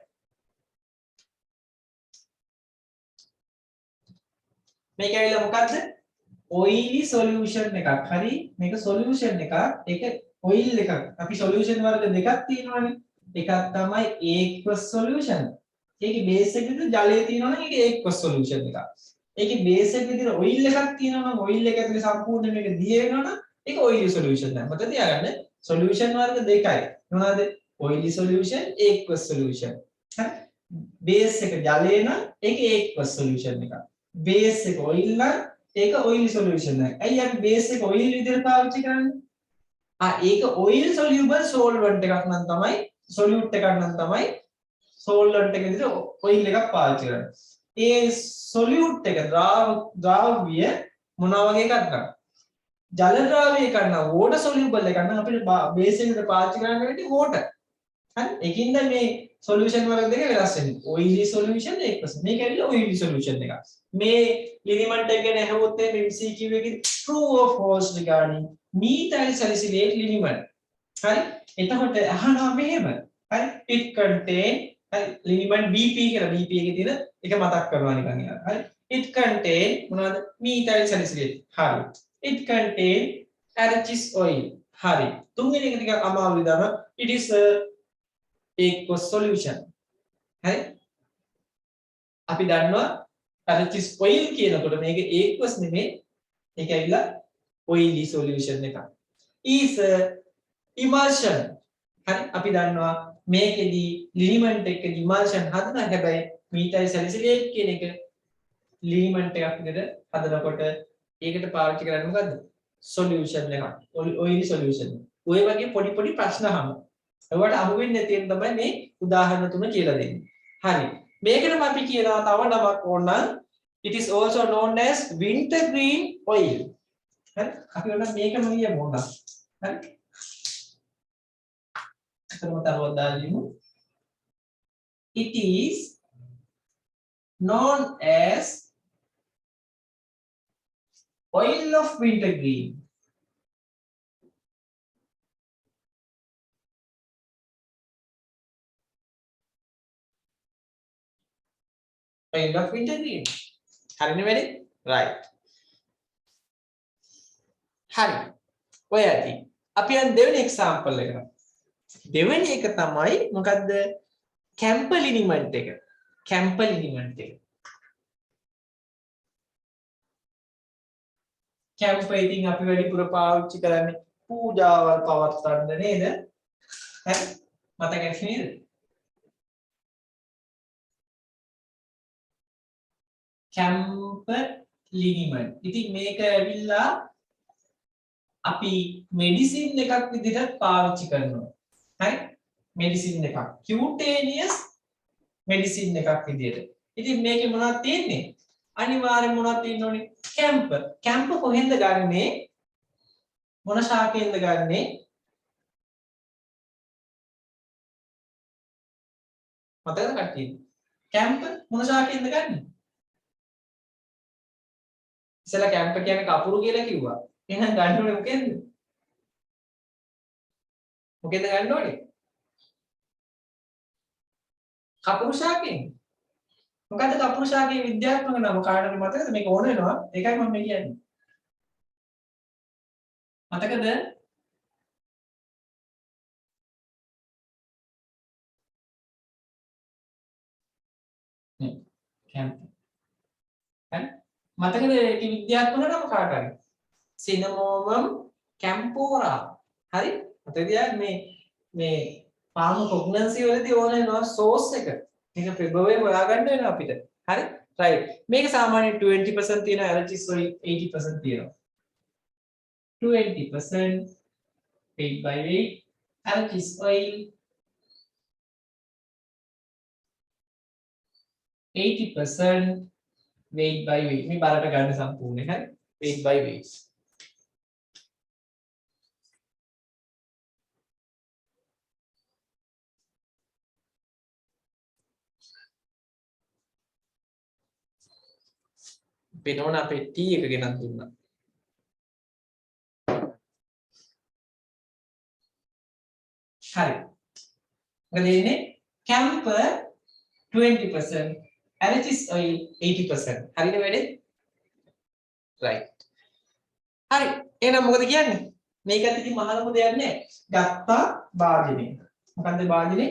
මේක ඇවිල්ලා මොකද්ද? oily solution එකක්. හරි මේක solution එකක්. ඒක oil එකක්. අපි solution වර්ග දෙකක් තියෙනවානේ. එකක් තමයි aqueous solution. ඒකේ බේස් එක විදිහට ජලය තියෙනවා නම් ඒක aqueous solution එකක්. ඒකේ බේස් එක විදිහට oil එකක් තියෙනවා නම් oil එක ඇතුලේ සම්පූර්ණ මේක දිය වෙනවා නම් ඒක oily solution එක. මතක තියාගන්න solution වර්ග දෙකයි. මොනවද? oily solution, aqueous solution. හරි. බේස් එක ජලය නම් ඒක aqueous solution එකක්. බේස් එක oil නම් ඒක oily solution එකක්. ඇයි අපි බේස් එක oil විදිහට පාවිච්චි කරන්නේ? ඒක oil soluble solvent එකක් නම් තමයි solute එකක් නම් තමයි solvent එක විදිහට oil එකක් පාවිච්චි කරන්නේ. ඒ solute එක ද්‍රාව්‍ය මොනවා වගේ එකක්ද? ජල ද්‍රාවය එකක් නම් water soluble එකක් නම් අපිට බේස් එකට පාවිච්චි කරන්න වෙන්නේ water. හරි ඒකින්ද මේ solution වල දෙක වෙනස් වෙන්නේ. oily solution 1%. මේක ඇවිල්ලා oily solution එකක්. මේ element එක ගැන අහුවොත් මේ MCQ එකේ true or false regarding methyl salicylate liniment. හරි එතකොට අහනවා මෙහෙම. හරි it contain හරි liniment BP කියලා BP එකේ තියෙන එක මතක් කරනවා නිකන් යාර. හරි it contain මොනවද? methyl salicylate. හරි it contain arachis oil. හරි තුන්වෙනි එක ටිකක් අමාරුයි දානවා. it is a aqueous solution. හරි අපි දන්නවා arachis oil කියනකොට මේක aqueous නෙමෙයි. ඒක ඇවිල්ලා oily solution එකක්. is a emulsion. හරි අපි දන්නවා මේකෙදි liniment එකේ emulsion හදන හැබැයි methyl salicylate කියන එක ලිමිට් එකක් විදිහට හදනකොට ඒකට පාවිච්චි කරන්නේ මොකද්ද? සොලියුෂන් එකක්. ඔය සොලියුෂන්. ඔය වගේ පොඩි පොඩි ප්‍රශ්න අහනවා. ඒවට අහුවෙන්නේ නැති එක තමයි මේ උදාහරණ තුන කියලා දෙන්නේ. හරි. මේකටම අපි කියනවා තව නමක් ඕන. It is also known as wintergreen oil. හරි. අපි ඔන්න මේකම කියමු ඕන. හරි. එතනම තවත් දාලිමු. It is known as oil of wintergreen. Oil of wintergreen. හරිනේ වැඩි? right. හරි. ඔය ඇති. අපි යන් දෙවෙනි example එකට. දෙවෙනි එක තමයි මොකද්ද? කැම්ප ලිනිමන්ට් එක. කැම්ප ලිනිමන්ට් එක. කැම්ප ඉතින් අපි වැඩිපුර පාවිච්චි කරන්නේ පූජාවල් පවත්වන්න නේද? හරි. මතකයි නේද? කැම්ප ලිනිමන්ට්. ඉතින් මේක ඇවිල්ලා අපි මෙඩිසින් එකක් විදිහට පාවිච්චි කරනවා. හරි? මෙඩිසින් එකක්. කියුටේනියස් මෙඩිසින් එකක් විදිහට. ඉතින් මේකේ මොනවද තියෙන්නේ? අනිවාර්යෙන් මොනවද තියෙන්න ඕනේ? කැම්ප. කැම්ප කොහෙන්ද ගන්නෙ? මොන ශාකයෙන්ද ගන්නෙ? මතකද කට්ටිය? කැම්ප මොන ශාකයෙන්ද ගන්නෙ? ඉතලා කැම්ප කියන්නේ කපුරු කියලා කිව්වා. එහෙනම් ගන්න ඕනේ මොකෙන්ද? මොකෙන්ද ගන්න ඕනේ? කපුරු ශාකයෙන්. මොකද්ද කපුරු ශාකයේ විද්‍යාත්මක නම කාටද මතකද? මේක ඕන වෙනවා. ඒකයි මම මේ කියන්නේ. මතකද? කැම්ප. හරි? මතකද ඒකේ විද්‍යාත්මක නම කාටද? සිනමෝමම් කැම්පෝරා. හරි? මතකද මේ පාමු ප්‍රෙග්නන්සි වලදී ඕන වෙනවා සෝස් එක. මේක ප්‍රෙබෝවේ හොයාගන්න වෙනවා අපිට. හරි? රයිට්. මේක සාමාන්‍යයෙන් 20% තියෙන ඇලර්ජිස් වලින් 80% තියෙනවා. 20% weight by weight allergies oil 80% weight by weight. මේ බලට ගන්න සම්පූර්ණයි. හරි? weight by weight. පිනෝන අපේ ටී එක ගෙනත් දුන්නා. හරි. මොකද ඉන්නේ කැම්ප 20% allergies oil 80%. හරිද වැඩේ? right. හරි. එහෙනම් මොකද කියන්නේ? මේකත් ඉතින් මහ ලොකු දෙයක් නෑ. ගත්තා වාජනේ. මොකද්ද වාජනේ?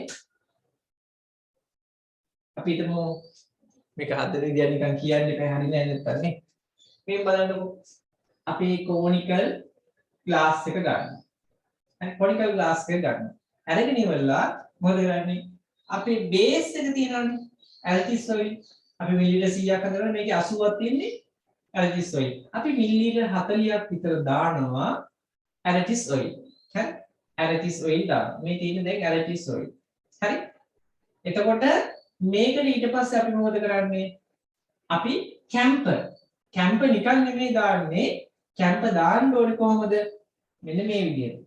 අපි හිතමු මේක හදන විදිය නිකන් කියන්න එපා හරියන්නේ නැත්නම් නේ. මේ බලන්නකො. අපි කොනිකල් ග්ලාස් එක ගන්න. හරි කොනිකල් ග්ලාස් එක ගන්න. අරගෙන ඉවරලා මොකද කරන්නේ? අපේ බේස් එක තියෙනවනේ. ඇල්ටිස් ඔයිල්. අපි මිලිලීටර් 100ක් හදනකොට මේකේ 80ක් තියෙන්නේ ඇල්ටිස් ඔයිල්. අපි මිලිලීටර් 40ක් විතර දානවා ඇල්ටිස් ඔයිල්. හරි? ඇල්ටිස් ඔයිල් දානවා. මේ තියෙන්නේ දැන් ඇල්ටිස් ඔයිල්. හරි? එතකොට මේකට ඊට පස්සේ අපි මොකද කරන්නේ? අපි කැම්ප නිකන් නෙමෙයි දාන්නේ. කැම්ප දාන්න ඕනේ කොහොමද? මෙන්න මේ විදිහට.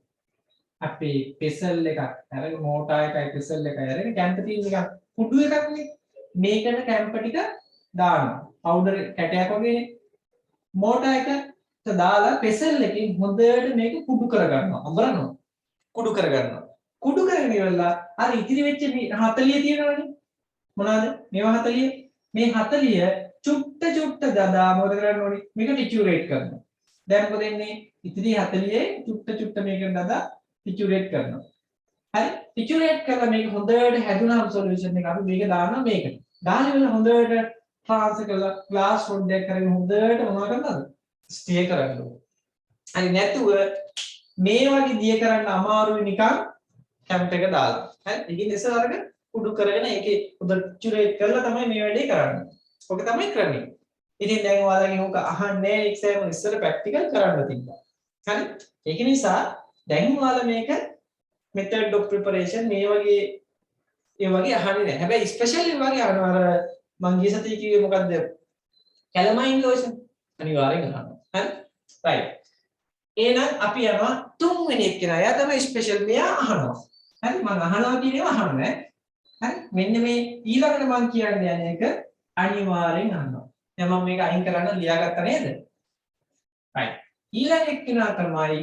අපි පෙසල් එකක් අරගෙන මෝටර් එකයි පෙසල් එකයි අරගෙන කැම්ප තියෙන එක කුඩු එකක් නේ. මේකට කැම්ප ටික දානවා. පවුඩර් කැටයක් වගේනේ. මෝටර් එකට දාලා පෙසල් එකකින් හොඳට මේක කුඩු කරගන්නවා. අඹරනවා. කුඩු කරගන්නවා. කුඩු කරගෙන ඉවරලා අර ඉතිරි වෙච්ච 40 තියෙනවනේ. මොනවාද? මේවා 40. මේ 40 චුට්ට දදා මොකද කරන්න ඕනේ? මේක ටිචුරේට් කරනවා. දැන් මොකද වෙන්නේ? ඉතිරි 40 චුට්ට මේකට දදා ටිචුරේට් කරනවා. හරි? ටිචුරේට් කරලා මේක හොඳට හැදුනාම සොලියුෂන් එක අපි මේක දානවා මේකට. දාලා ඉවරලා හොඳට ට්‍රාන්ස්ෆර් කරලා ග්ලාස් රොඩ් එකක් කරගෙන හොඳට මොනවා කරනවද? ස්ටියර් කරන්න ඕනේ. හරි නැතුව මේ වගේ දිය කරන්න අමාරුයි නිකන් කැම්ප් එක දාලා. හරි? ඉතින් ඉස්සර අරගෙන කුඩු කරගෙන ඒකේ හොඳට චුරේට් කරලා තමයි මේ වැඩේ කරන්නේ. ඔක තමයි කරන්නේ. ඉතින් දැන් ඔයාලගෙන් උක අහන්නේ එක්සෑම් ඉස්සර ප්‍රැක්ටිකල් කරන්න තිබ්බා. හරි? ඒක නිසා දැන් ඔයාලා මේක method of preparation මේ වගේ ඒ වගේ අහන්නේ නැහැ. හැබැයි ස්පෙෂල් වගේ අහනවා. අර මං ගිය සතියේ කිව්වේ මොකද්ද? කැලමයින් ලෝෂන් අනිවාර්යෙන් අහනවා. හරි? right. එහෙනම් අපි යනවා තුන්වෙනි එක්කෙනා. එයා තමයි ස්පෙෂල්. මෙයා අහනවා. හරි? මම අහනවා කියන ඒවා අහන්නේ. හරි? මෙන්න මේ ඊළඟට මම කියන්න යන එක අනිවාර්යෙන් අහනවා. දැන් මම මේක අයින් කරන්න ලියාගත්තා නේද? right. ඊළඟ එක්කෙනා තමයි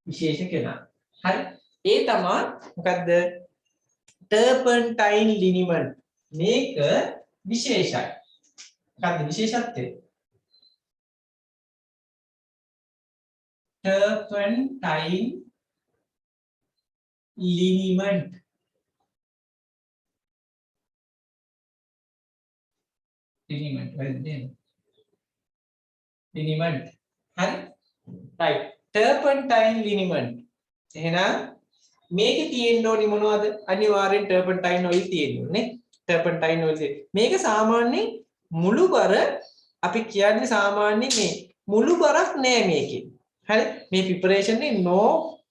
විශේෂ කෙනා. හරි? ඒ තමයි මොකද්ද? टर्पेंटाइन लिनीमेंट මේක විශේෂයි. මොකක්ද විශේෂත්වය? टर्पेंटाइन लिनीमेंट लिनीमेंट लिनीमेंट හරි right टर्पेंटाइन लिनीमेंट එහෙනම් මේකේ තියෙන්න ඕනි මොනවද? අනිවාර්යෙන් ටර්පන්ටයින් ඔයිල් තියෙන්න ඕනේ. ටර්පන්ටයින් ඔයිල් මේක සාමාන්‍යයෙන් මුළු බර අපි කියන්නේ සාමාන්‍යයෙන් මේ මුළු බරක් නෑ මේකේ. හරි? මේ ප්‍රිපරේෂන් එකේ no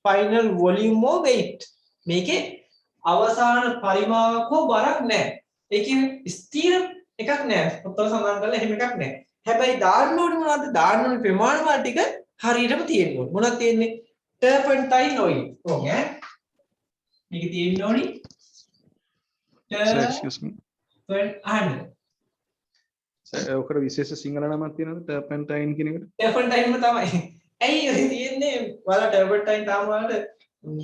final volume or weight. මේකේ අවසාන පරිමාවක් හෝ බරක් නෑ. ඒ කියන්නේ ස්ථිර එකක් නෑ. උත්තර සඳහන් කරලා එහෙම එකක් නෑ. හැබැයි දාන්න ඕනේ මොනවද? දාන්න ඕනේ ප්‍රමාණ වල ටික හරියටම තියෙන්න ඕනේ. මොනවද තියෙන්නේ? Turpentine oil. ඕකේ. මේක තියෙන්න ඕනි Sir, excuse me. අහන්න Sir, ඔකට විශේෂ සිංහල නමක් තියෙනවද? ටර්පන්ටයින් කියන එකට? ටර්පන්ටයින්ම තමයි. ඇයි ඔය තියෙන්නේ? ඔයාලා ටර්පන්ටයින් තාම වලට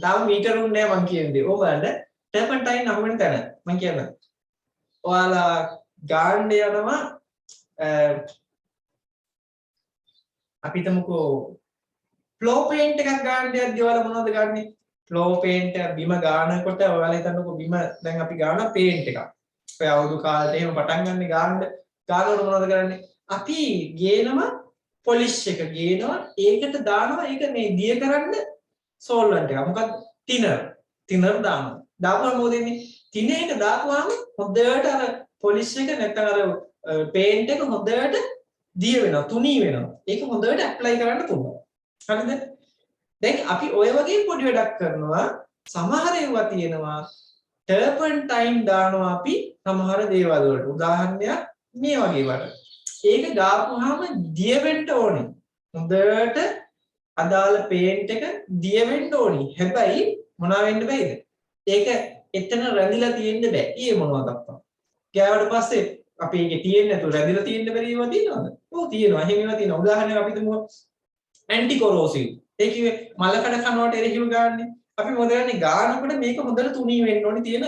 තාම මීටරුන් නෑ මං කියන්නේ. ඕක බලන්න ටර්පන්ටයින් අහුවෙන තැන මං කියන්න. ඔයාලා ගාන්න යනවා අපි හිතමුකෝ ෆ්ලෝ පේන්ට් එකක් ගන්න යද්දි ඔයාලා මොනවද ගන්නේ? ෆ්ලෝ පේන්ට් එක බිම ගන්නකොට ඔයාලා හිතන්නකෝ බිම දැන් අපි ගන්න පේන්ට් එකක්. ඔය අවුරුදු කාලේ එහෙම පටන් ගන්න ගන්නකොට මොනවද කරන්නේ? අපි ගේනවා පොලිෂ් එක ගේනවා ඒකට දානවා ඒක මේ දිය කරන්න සෝල්වන්ට් එක. මොකක්ද? තිනර් දානවා. දාපුවම මොකද වෙන්නේ? තින එක දාපුවාම හොඳට අර පොලිෂ් එක නැත්නම් අර පේන්ට් එක හොඳට දිය වෙනවා තුනී වෙනවා. ඒක හොඳට ඇප්ලයි කරන්න පුළුවන්. හරිද? දැන් අපි ඔය වගේ පොඩි වැඩක් කරනවා සමහර ඒවා තියෙනවා ටර්පන්ටයින් දානවා අපි සමහර දේවල් වලට උදාහරණයක් මේ වගේ වට ඒක දාපුවාම දිය වෙන්න ඕනේ හොඳට අදාළ පේන්ට් එක දිය වෙන්න ඕනේ හැබැයි මොනවා වෙන්න බෑද ඒක එතන රැඳිලා තියෙන්න බෑ ඊයේ මොනවද අප්පා ගෑවට පස්සේ අපි ඒකේ තියෙන්නේ නැතුව රැඳිලා තියෙන්න බැරි ඒවා තියෙනවද ඔව් තියෙනවා එහෙම ඒවා තියෙනවා උදාහරණයක් අපි තුමු ඇන්ටි කොරෝසිව් ඒ කිව්වේ මලකඩ කනවට එරෙහිව ගාන්නේ. අපි මොකද කරන්නේ ගානකොට මේක හොඳට තුනී වෙන්න ඕනේ තියෙන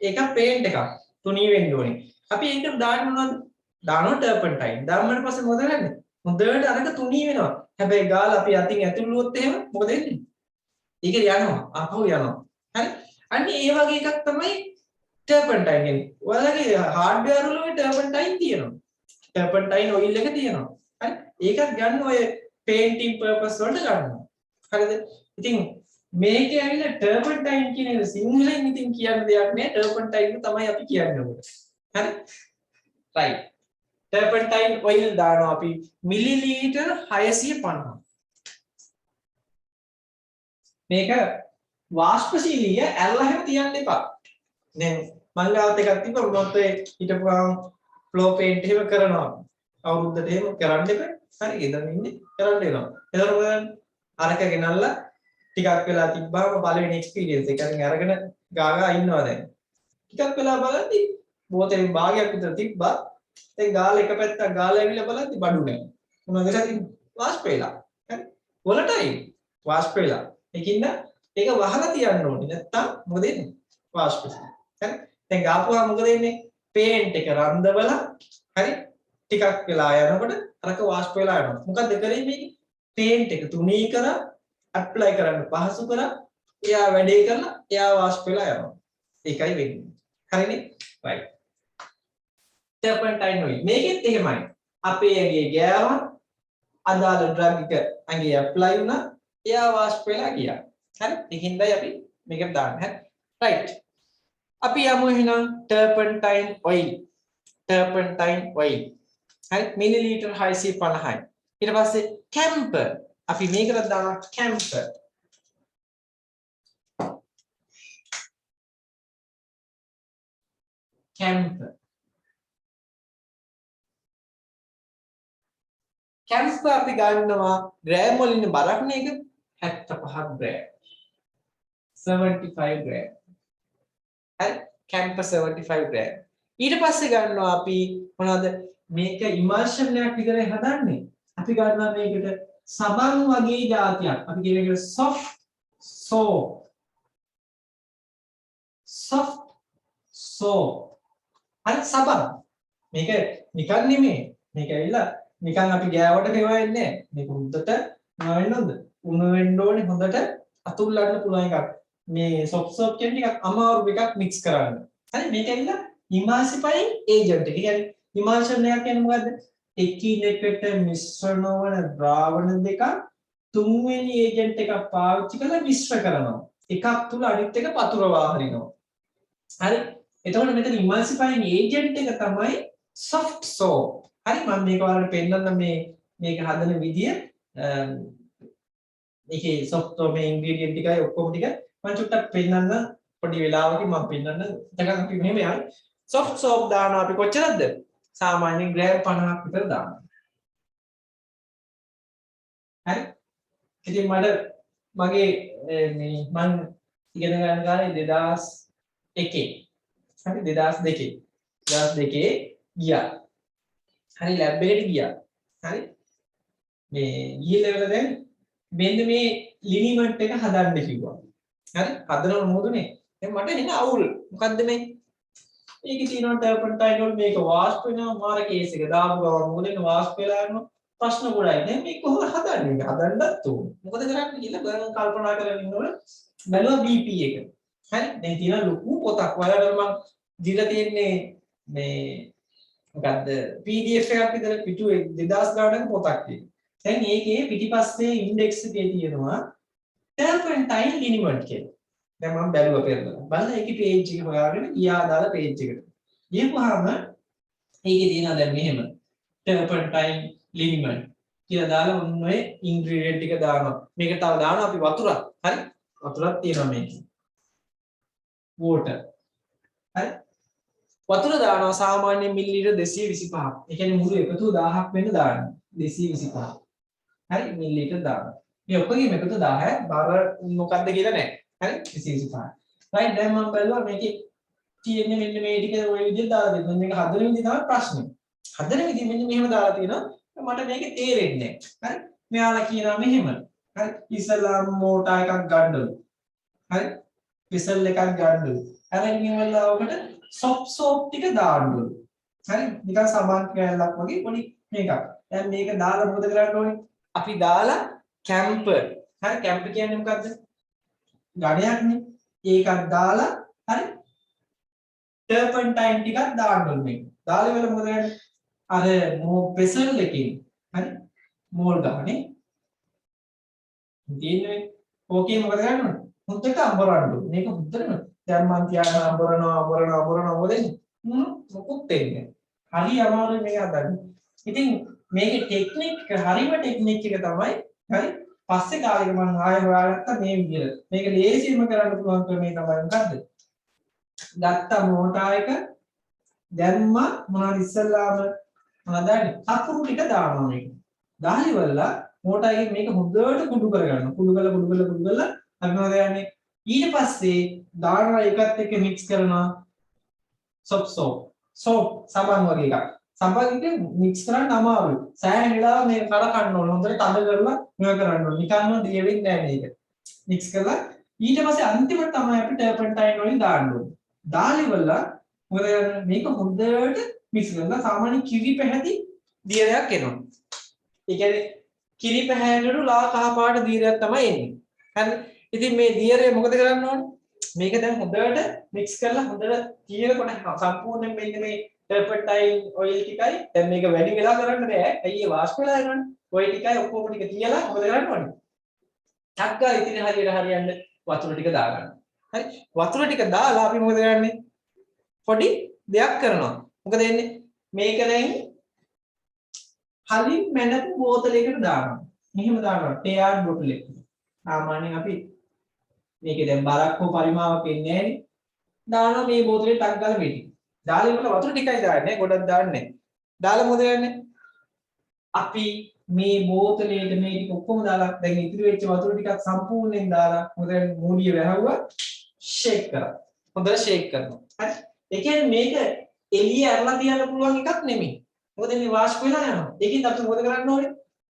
ඒක පේන්ට් එකක්. තුනී වෙන්න ඕනේ. අපි ඒකට දාන්න මොනවද? දානවා ටර්පන්ටයින්. දාන්නට පස්සේ මොකද කරන්නේ? හොඳට අරක තුනී වෙනවා. හැබැයි ගාලා අපි අතින් ඇතුළුවොත් එහෙම මොකද වෙන්නේ? ඒක යනවා. ආපහු යනවා. හරි? අන්න ඒ වගේ එකක් තමයි ටර්පන්ටයින් කියන්නේ. ඔයාලගේ හાર્ඩ්වෙයාර් වල ටර්පන්ටයින් තියෙනවා. ටර්පන්ටයින් ඔයිල් එක තියෙනවා. හරි? ඒකත් ගන්න ඔය painting purpose වලට ගන්නවා. හරිද? ඉතින් මේකේ ඇවිල්ලා ටර්පන්ටයින් කියන එක සිංහලෙන් ඉතින් කියන්න දෙයක් නෑ. ටර්පන්ටයින් තමයි අපි කියන්නේ ඔබට. හරි? right. ටර්පන්ටයින් ඔයිල් දානවා අපි මිලිලීටර් 650. මේක වාෂ්පශීලීය ඇල්ලලා හැම තියන්න එපා. දැන් මං ගාවත් එකක් තිබ්බා මොනවද හිටපුවාම ෆ්ලෝ පේන්ට් එහෙම කරනවා. අවුරුද්දට එහෙම කරන්න එපා. හරි ඉතින් ඉන්නේ කරන්න වෙනවා. එතකොට අරක ගෙනල්ලා ටිකක් වෙලා තිබ්බාම පළවෙනි එක්ස්පීරියන්ස් එක අරගෙන අරගෙන ගාගා ඉන්නවා දැන්. ටිකක් වෙලා බලද්දි බෝතලෙන් භාගයක් විතර තිබ්බා. දැන් ගාලා එක පැත්තක් ගාලා ඇවිල්ලා බලද්දි බඩු නැහැ. මොනවද කරන්නේ? වාෂ්ප වෙලා. හරි. වලටයි වාෂ්ප වෙලා. ඒකින්ද ඒක වහලා තියන්න ඕනේ. නැත්තම් මොකද වෙන්නේ? වාෂ්ප වෙනවා. හරි. දැන් ගාපුවා මොකද වෙන්නේ? පේන්ට් එක රන්දවලා හරි ටිකක් වෙලා යනකොට අරක වාෂ්ප වෙලා යනවා. මොකද්ද කරන්නේ මේකේ? පේන්ට් එක තුනී කරලා ඇප්ලයි කරන්න පහසු කරලා එයා වැඩේ කරලා එයා වාෂ්ප වෙලා යනවා. ඒකයි වෙන්නේ. හරිනේ? right. Turpentine oil. මේකෙත් එහෙමයි. අපේ ඇඟේ ගෑවා අදාළ ඩ්‍රග් එක ඇඟේ ඇප්ලයි වුණා එයා වාෂ්ප වෙලා ගියා. හරි? ඒකින්දයි අපි මේකට දාන්නේ. හරි? right. අපි යමු එහෙනම් ටර්පන්ටයින් ඔයිල්. Turpentine oil. හරි මිලිලීටර් 650යි. ඊට පස්සේ කැම්පර් අපි මේකට දානවා කැම්පර්. කැම්පර් කැම්පර් අපි ගන්නවා ග්‍රෑම් වලින් බරක් නේක 75ක් ග්‍රෑම් 75 ග්‍රෑම්. හරි කැම්පර් 75 ග්‍රෑම්. ඊට පස්සේ ගන්නවා අපි මොනවද මේක ඉමල්ෂන් එකක් විතරයි හදන්නේ. අපි ගන්නවා මේකට සබන් වගේ જાතියක්. අපි කියන එකට soft soap. soft soap. හරි සබන්. මේක නිකන් නෙමෙයි. මේක ඇවිල්ලා නිකන් අපි ගෑවට ගෙවන්නේ නැහැ. මේක හොඳට වෙන්න හොඳ. උණු වෙන්න ඕනේ හොඳට අතුල්ලන්න පුළුවන් එකක්. මේ soft soap කියන්නේ ටිකක් අමාරු එකක් mix කරන්න. හරි මේක ඇවිල්ලා emulsifying agent. ඒ කියන්නේ emulsion එකක් කියන්නේ මොකද්ද? එකිනෙකට මිශ්‍ර නොවන ද්‍රාවණ දෙකක් තුන්වෙනි ඒජන්ට් එකක් පාවිච්චි කරලා මිශ්‍ර කරනවා. එකක් තුල අනිත් එක පතුරවා හරිනවා. හරි. එතකොට මෙතන emulsifying agent එක තමයි soft soap. හරි මම මේක ඔයාලට පෙන්නන්න මේක හදන විදිය මේකේ soft soap මේ ingredient ටිකයි ඔක්කොම ටික මම චුට්ටක් පෙන්නන්න පොඩි වෙලාවකින් මම පෙන්නන්න. දැන් අපි මෙහෙම යයි. soft soap දානවා අපි කොච්චරද? සාමාන්‍යයෙන් ග්‍රෑම් 50ක් විතර දානවා. හරි. ඉතින් මට මගේ මේ මම ඉගෙන ගන්න කාලේ 2001 හරි 2002 ගියා. හරි ලැබ් එකට ගියා. හරි. මේ ගිහිල්ලා දැන් මෙන්න මේ ලිනිමන්ට් එක හදන්න කිව්වා. හරි. හදනව මොකදනේ? දැන් මට එන අවුල්. මොකද්ද මේ? මේකේ තියෙනවා ටර්පන්ටයින් වල මේක වාෂ්ප වෙනවා මාර කේස් එක දාපු ගමන් මොකද එන්නේ වාෂ්ප වෙලා යනවා ප්‍රශ්න ගොඩයි. දැන් මේක කොහොමද හදන්නේ? හදන්නත් ඕන. මොකද කරන්නේ කියලා බලන්න කල්පනා කරගෙන ඉන්නකොට බැලුවා BP එක. හරි. දැන් තියෙන ලොකු පොතක්. ඔයාලට මම දීලා තියෙන්නේ මේ මොකද්ද PDF එකක් විතර පිටු 2000 ගානක පොතක් තියෙනවා. දැන් මේකේ පිටිපස්සේ ඉන්ඩෙක්ස් එකේ තියෙනවා ටර්පන්ටයින් ලිනිමන්ට් කියලා. දැන් මම බැලුවා පෙරලා. බලන්න ඒකේ page එක හොයාගෙන ගියා දාලා page එකට. ගියපුවාම ඒකේ තියෙනවා දැන් මෙහෙම ටර්පන්ටයින් ලිනිමන්ට් කියලා දාලා ඔන්න ඔය ඉන්ග්‍රීඩියන්ට් ටික දානවා. මේක තව දානවා අපි වතුරක්. හරි? වතුරක් තියෙනවා මේකේ. water. හරි? වතුර දානවා සාමාන්‍ය මිලිලීටර් 225ක්. ඒ කියන්නේ මුළු එකතු 1000ක් වෙන්න දානවා. 225. හරි මිලිලීටර් දානවා. මේ ඔක්කොගේම එකතු 1000ක් බර මොකක්ද කියලා නැහැ. හරි 225. right දැන් මම බලුවා මේකේ තියෙන්නේ මෙන්න මේ ටික ඔය විදිහට දාලා දෙන්න. මේක හදන විදිහ තමයි ප්‍රශ්නේ. හදන විදිහ මෙන්න මෙහෙම දාලා තියෙනවා. මට මේක තේරෙන්නේ නැහැ. හරි මෙයාලා කියනවා මෙහෙම. හරි ඉස්සලාම් මෝටා එකක් ගන්නලු. හරි පිසල් එකක් ගන්නලු. අරගෙන ඉවරලා ඔකට soft soap ටික දාන්නලු. හරි නිකන් සමාන කැලලක් වගේ පොඩි මේකක්. දැන් මේක දාලා මොකද කරන්න ඕනේ? අපි දාලා කැම්පර්. හරි කැම්පර් කියන්නේ මොකද්ද? ගණයක්නේ. ඒකක් දාලා හරි ටර්පන්ටයින් ටිකක් දාන්න ඕනේ මේක. දාලා ඉවරලා මොකද කරන්නේ? අර පෙසල් එකකින් හරි මෝල් ගහන්නේ. ඉතින්නේ ඕකේ මොකද කරන්නේ? හොද්දට අඹරන්න ඕනේ. මේක හොද්දටම දැන් මන් තියාගෙන අඹරනවා මොකද මොකුත් දෙන්නේ. හරි අමාරුයි මේක හදන්න. ඉතින් මේකේ ටෙක්නික් හරිම ටෙක්නික් එක තමයි හරි පස්සේ කාලෙක මම ආයෙ හොයාගත්තා මේ විදිහට. මේක ලේසියෙන්ම කරන්න පුළුවන් ක්‍රමය තමයි මොකද්ද? ගත්ත මෝටා එක දැම්මා මොනවද ඉස්සල්ලාම මොනවද දාන්නේ? කපුරු ටික දානවා මේක. දාලි වල මෝටා එකේ මේක හොඳට කුඩු කරගන්න. කුඩු කරලා අපි මොනවද යන්නේ? ඊට පස්සේ දානවා එකත් එක්ක මික්ස් කරනවා soap සබන් වගේ එකක්. සබන් එක මික්ස් කරන්න අමාරුයි. සෑහෙන වෙලාවක් මේක කරකන්න ඕන. හොඳට තද කරලා මේක කරන්න ඕන. නිකන්ම දිය වෙන්නේ නැහැ මේක. මික්ස් කරලා ඊට පස්සේ අන්තිමට තමයි අපි ටර්පන්ටයින් වලින් දාන්න ඕනේ. දාලි වල මොකද මේක හොඳට මික්ස් කරලා සාමාන්‍ය කිරි පැහැති දියරයක් එනවා. ඒ කියන්නේ කිරි පැහැයනට ලා කහ පාට දියරයක් තමයි එන්නේ. හරි. ඉතින් මේ දියරේ මොකද කරන්න ඕනේ? මේක දැන් හොඳට මික්ස් කරලා හොඳට කියනකොට සම්පූර්ණයෙන් මෙන්න මේ ටර්පන්ටයින් ඔයිල් ටිකයි දැන් මේක වැඩි වෙලා කරන්න බෑ. ඇයි ඒ වාෂ්ප වෙලා යනවනේ. ඔය ටිකයි ඔක්කොම ටික තියලා මොකද කරන්න ඕනේ? ටක්කා ඉතින් හරියන්න වතුර ටික දාගන්න. හරි. වතුර ටික දාලා අපි මොකද කරන්නේ? පොඩි දෙයක් කරනවා. මොකද වෙන්නේ? මේක දැන් කලින් මැනපු බෝතලයකට දානවා. මෙහෙම දානවා. ටෙයාර් බෝතල් එක. සාමාන්‍යයෙන් අපි මේකේ දැන් බරක් හෝ පරිමාවක් එන්නේ නැහැ. දානවා මේ බෝතලේ ටක් ගාලා මෙටි. දාලා ඉවරලා වතුර ටිකයි දාන්නේ. ගොඩක් දාන්නේ නැහැ. දාලා මොකද කරන්නේ? අපි මේ බෝතලේට මේ ටික ඔක්කොම දාලා දැන් ඉතිරි වෙච්ච වතුර ටිකක් සම්පූර්ණයෙන් දාලා මොකද මූඩිය වැහුවා ෂේක් කරා. හොඳට ෂේක් කරනවා. හරි. ඒ කියන්නේ මේක එළිය ඇරලා තියන්න පුළුවන් එකක් නෙමෙයි. මොකද මේ වාෂ්ප වෙලා යනවා. ඒකින්ද අපි මොකද කරන්න ඕනේ?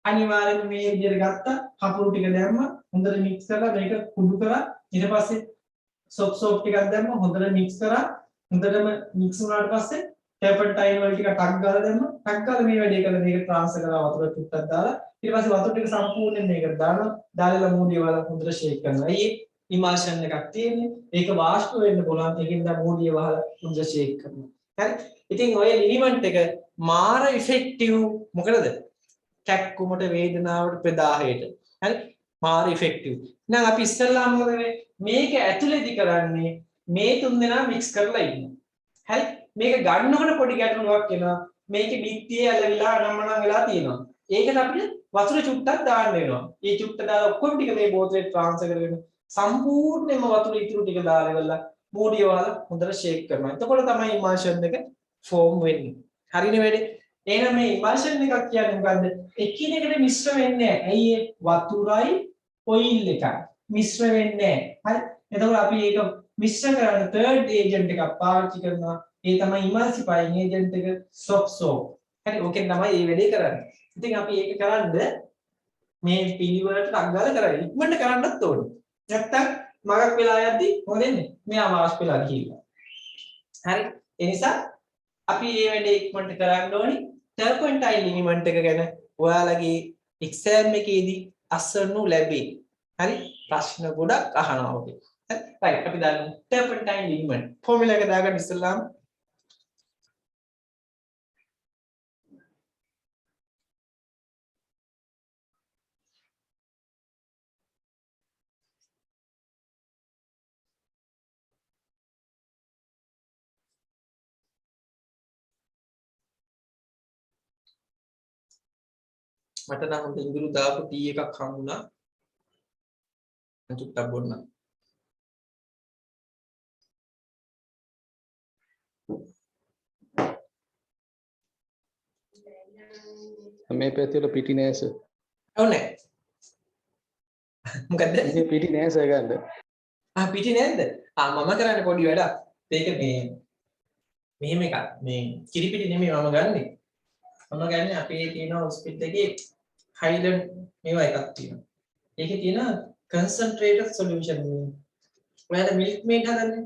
අනිවාර්යයෙන්ම මේ විදිහට ගත්තා, කපුරු ටික දැම්මා, හොඳට මික්ස් කරලා මේක කුඩු කරා. ඊට පස්සේ සෝප් ටිකක් දැම්මා, හොඳට මික්ස් කරා. හොඳටම මික්ස් වුණාට පස්සේ ටර්පන්ටයින් වල ටික ටක් ගාලා දැම්මා. ටක් ගාලා මේ වැඩේ කරලා මේක ට්‍රාන්ස්ෆර් කරලා වතුර ටිකක් දාලා ඊට පස්සේ වතුර ටික සම්පූර්ණයෙන් මේකට දානවා. දාලා මූඩිය වල හොඳට ෂේක් කරනවා. ඒ ඉමල්ෂන් එකක් තියෙන්නේ. ඒක වාෂ්ප වෙන්න පුළුවන්. ඒකෙන්ද මූඩිය වහලා හොඳට ෂේක් කරනවා. හරි. ඉතින් ඔය ලිනිමන්ට් එක මාර ඉෆෙක්ටිව් මොකද? කැක්කුමට වේදනාවට ප්‍රදාහයට. හරි. මාර ඉෆෙක්ටිව්. එහෙනම් අපි ඉස්සෙල්ලාම මොකද මේක ඇතුලේදී කරන්නේ මේ තුන් දෙනා මික්ස් කරලා ඉන්නවා. හරි. මේක ගන්නකොට පොඩි ගැටලුවක් එනවා. මේකේ බිත්තියේ ඇලවිලා අනම්මනම් වෙලා තියෙනවා. ඒකට අපිට වතුර චුට්ටක් දාන්න වෙනවා. මේ චුට්ට දාලා ඔක්කොම ටික මේ බෝතලේ ට්‍රාන්ස්ෆර් කරගෙන සම්පූර්ණයෙන්ම වතුර ඉතුරු ටික දාලා ඉවරලා මූඩිය වහලා හොඳට ෂේක් කරනවා. එතකොට තමයි ඉමල්ෂන් එක ෆෝම් වෙන්නේ. හරිනේ වැඩේ. එහෙනම් මේ ඉමල්ෂන් එකක් කියන්නේ මොකද්ද? එකිනෙකට මිශ්‍ර වෙන්නේ නැහැ. ඇයි ඒ? වතුරයි ඔයිල් එකයි මිශ්‍ර වෙන්නේ නැහැ. හරි. එතකොට අපි ඒක මිශ්‍ර කරන්න තර්ඩ් ඒජන්ට් එකක් පාවිච්චි කරනවා. ඒ තමයි ඉමල්සිෆයිං ඒජන්ට් එක සොප්සෝප්. හරි. ඕකෙන් තමයි මේ වැඩේ කරන්නේ. ඉතින් අපි ඒක කරන්ද මේ පිළිවෙලට අග්ගාලා කරන්නේ. ඉක්මනට කරන්නත් ඕනේ. නැත්තම් මගක් වෙලා යද්දි මොකද වෙන්නේ? මෙයා වාෂ්ප වෙලා ගිහිල්ලා. හරි. ඒ නිසා අපි මේ වැඩේ ඉක්මනට කරන්න ඕනේ. ටර්පන්ටයින් ලිනිමන්ට් එක ගැන ඔයාලගේ එක්සෑම් එකේදී අසනු ලැබේ. හරි. ප්‍රශ්න ගොඩක් අහනවා ඔකේ. හරි. රයිට් අපි දාමු ටර්පන්ටයින් ලිනිමන්ට්. ෆෝමියුලා එක දාගන්න ඉස්සෙල්ලාම මට නම් හොඳ ඉඟුරු දාපු ටී එකක් හම්බුණා. චුට්ටක් බොන්න. මේ පැත්තේ වල පිටි නෑස. ඔව් නෑ. මොකද්ද? මේ පිටි නෑස ගන්න. පිටි නැද්ද? මම කරන්නේ පොඩි වැඩක්. ඒක මේ මෙහෙම එකක්. මේ කිරි පිටි නෙමෙයි මම ගන්නෙ. මම ගන්නේ අපේ තියෙන හොස්පිටල් එකේ හයිලන්ඩ් මේවා එකක් තියෙනවා. ඒකේ තියෙන concentrated solution. ඔයාලා මිල්ක් මේඩ් හදන්නේ?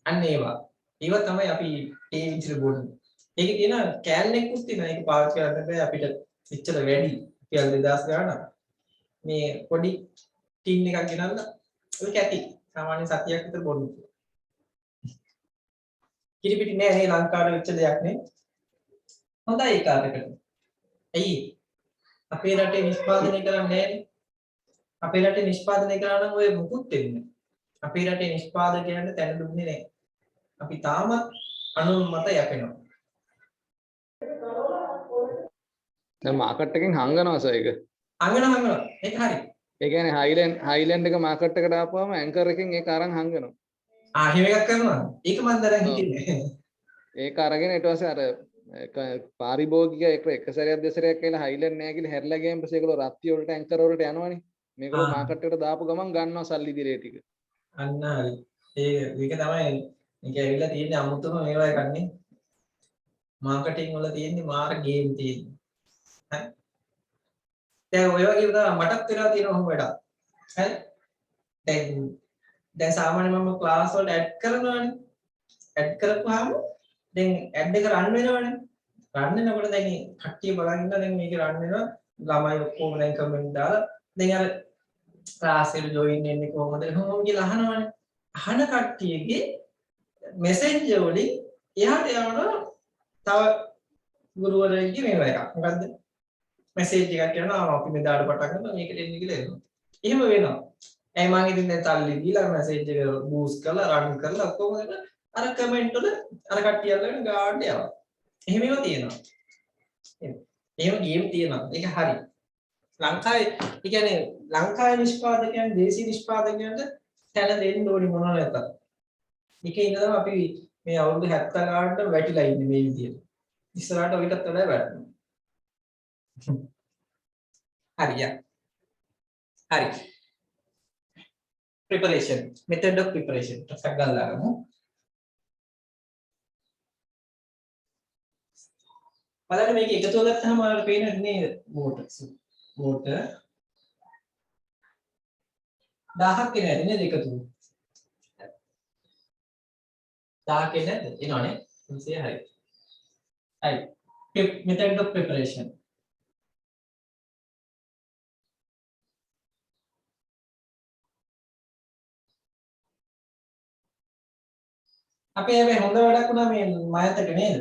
අන්න ඒවා. ඒවා තමයි අපි ඒ විදිහට බොන්නේ. ඒකේ තියෙන කෑන් එකකුත් තියෙනවා. ඒක පාවිච්චි කරන්න බෑ අපිට එච්චර වැඩි. කියලා 2000 ගාණක්. මේ පොඩි ටින් එකක් ගෙනල්ලා ඔය කැටි සාමාන්‍ය සතියක් විතර බොන්න. කිරි පිටි නෑ නේ ලංකාවේ වෙච්ච දෙයක් නේ. හොඳයි ඒ කාර්යකට. ඇයි? අපේ රටේ නිෂ්පාදනය කරන්නේ නෑනේ. අපේ රටේ නිෂ්පාදනය කරා නම් ඔය මුකුත් වෙන්නේ. අපේ රටේ නිෂ්පාදකයන්ට තැන දුන්නේ නෑ. අපි තාමත් අනුන් මත යැපෙනවා. දැන් මාකට් එකෙන් හංගනවා සර් ඒක. හංගනවා. ඒක හරි. ඒ කියන්නේ හයිලන්ඩ් එක මාකට් එකට ආපුවම ඇන්කර් එකෙන් ඒක අරන් හංගනවා. එහෙම එකක් කරනවා. ඒක මන් දරන් හිටින්නේ. ඒක අරගෙන ඊට පස්සේ අර පාරිභෝගික එක සැරයක් දෙසරයක් කියලා හයිලන්ඩ් නෑ කියලා හැරිලා ගියන් පස්සේ ඒගොල්ලෝ රත්ති වලට ඇන්කර් වලට යනවනේ. මේගොල්ලෝ මාකට් එකට දාපු ගමන් ගන්නවා සල්ලි දිලේ ටික. අන්න හරි. ඒක තමයි මේක ඇවිල්ලා තියෙන්නේ අමුතුම මේවා එකන්නේ. මාකටිං වල තියෙන්නේ මාර ගේම් තියෙන්නේ. හරි. දැන් ඔය වගේ තමයි මටත් වෙලා තියෙන ඔහොම වැඩක්. හරි. දැන් සාමාන්‍ය මම ක්ලාස් වලට ඇඩ් කරනවානේ. ඇඩ් කරපුවාම දැන් ඇඩ් එක රන් වෙනවනේ. රන් වෙනකොට දැන් කට්ටිය බලන් ඉන්න දැන් මේක රන් වෙනවා. ළමයි ඔක්කොම දැන් කමෙන්ට් දාලා දැන් අර ක්ලාස් එකට ජොයින් වෙන්නේ කොහොමද? කොහොම කියලා අහනවනේ. අහන කට්ටියගේ මෙසෙන්ජර් වලින් එහාට යනවා තව ගුරුවරයෙක්ගේ මේවා එකක්. මොකද්ද? මෙසේජ් එකක් කරනවා අපි මෙදාට පටන් ගන්නවා මේකට එන්න කියලා එනවා. එහෙම වෙනවා. ඇයි මං ඉතින් දැන් සල්ලි දීලා මෙසේජ් එක බූස්ට් කරලා රන් කරලා ඔක්කොම කරලා අර කමෙන්ට් වල අර කට්ටිය අල්ලගෙන ගාඩ් යනවා. එහෙම ඒවා තියෙනවා. එහෙම ගේම් තියෙනවා. ඒක හරි. ලංකාවේ ඒ කියන්නේ ලංකාවේ නිෂ්පාදකයන් දේශීය නිෂ්පාදකයන්ට තැන දෙන්න ඕනි මොනවා නැත්තම්. ඒකේ ඉඳලා අපි මේ අවුරුදු 70 ගානට වැටිලා ඉන්නේ මේ විදියට. ඉස්සරහට ඔයිටත් වඩා වැටෙනවා. හරිය. හරි. Preparation. Method of preparation. ටක් ගාලා ගමු. බලන්න මේක එකතු කරගත්තාම ඔයාලට පේන්නේ නේද? water. water 1000ක් එන ඇති නේද එකතු? 1000ක් එන්නේ නැද්ද? එනවනේ. 300 හරි. හරි. Method of preparation. අපි හැබැයි හොඳ වැඩක් වුණා මේ මයතට නේද?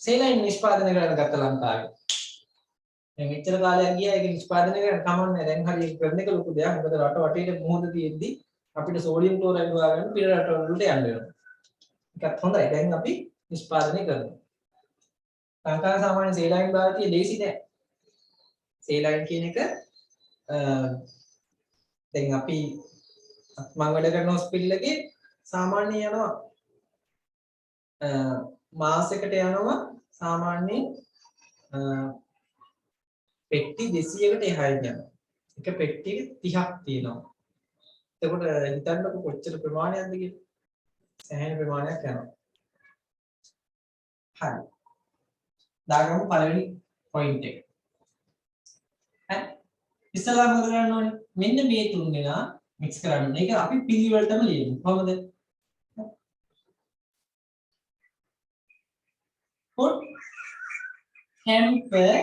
සේලයින් නිෂ්පාදනය කරන්න ගත්ත ලංකාවේ. දැන් මෙච්චර කාලයක් ගියා ඒක නිෂ්පාදනය කරන්න කමන්නේ. දැන් හරි කරන එක ලොකු දෙයක්. මොකද රට වටේට මුහුද තියෙද්දි අපිට සෝඩියම් ක්ලෝරයිඩ් හොයාගන්න පිට රටවල වලට යන්න වෙනවා. ඒකත් හොඳයි. දැන් අපි නිෂ්පාදනය කරනවා. ලංකාවේ සාමාන්‍ය සේලයින් භාවිතය ලේසි නෑ. සේලයින් කියන එක දැන් අපි මම වැඩ කරන හොස්පිටල් එකේ සාමාන්‍ය යනවා මාසෙකට යනවා සාමාන්‍යයෙන් පෙට්ටි 200කට එහාට යනවා. එක පෙට්ටියක 30ක් තියෙනවා. එතකොට හිතන්නකො කොච්චර ප්‍රමාණයක්ද කියලා. සෑහෙන ප්‍රමාණයක් යනවා. හරි. දාගමු පළවෙනි පොයින්ට් එක. හරි. ඉස්සලා මොකද කරන්න ඕනේ? මෙන්න මේ තුන් දෙනා මික්ස් කරන්න ඕනේ. ඒක අපි පිළිවෙලටම ලියමු. කොහොමද? Put camphor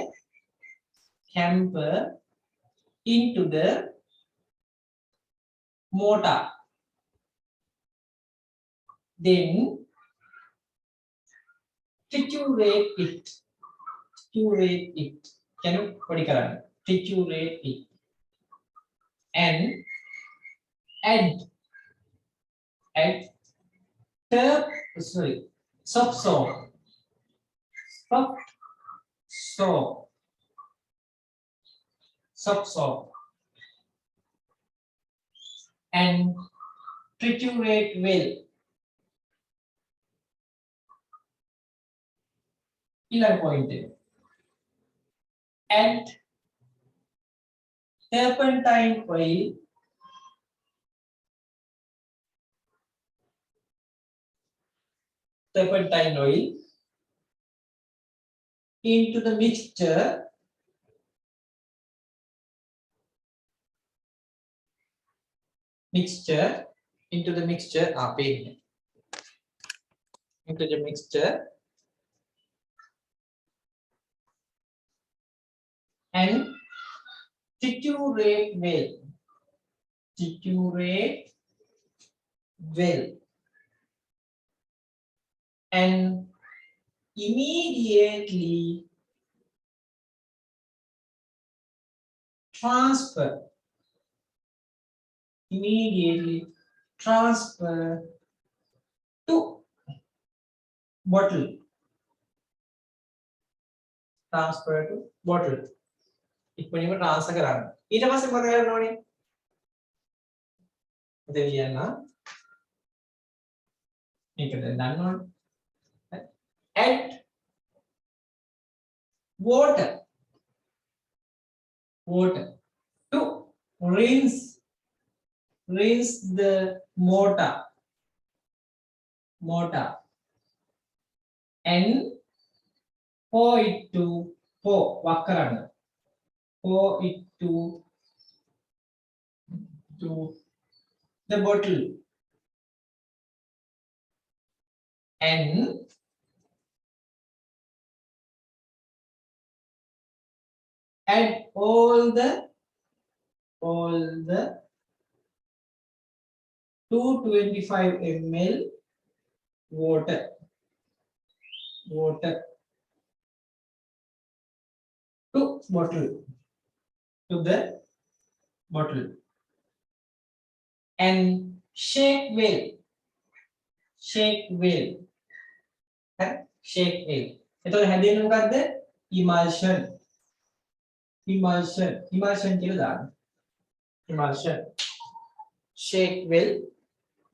into the mortar. Then triturate it. Can you put it? Triturate it and add soft salt. Soft salt and triturate well. Ila point. Add turpentine oil into the mixture into the mixture and triturate well and immediately transfer to bottle. ඉක්මනින්ම transfer කරන්න. ඊට පස්සේ මොකද කරන්න ඕනේ? මෙතන කියන්න මේක දැන් දන්න ඕනේ. Add water to rinse the mortar and pour it to the bottle and add all the 225 ml water to the bottle and shake well. එතකොට හැදෙන්නේ මොකද්ද? emulsion. emulsion කියලා දාන්න. emulsion shake well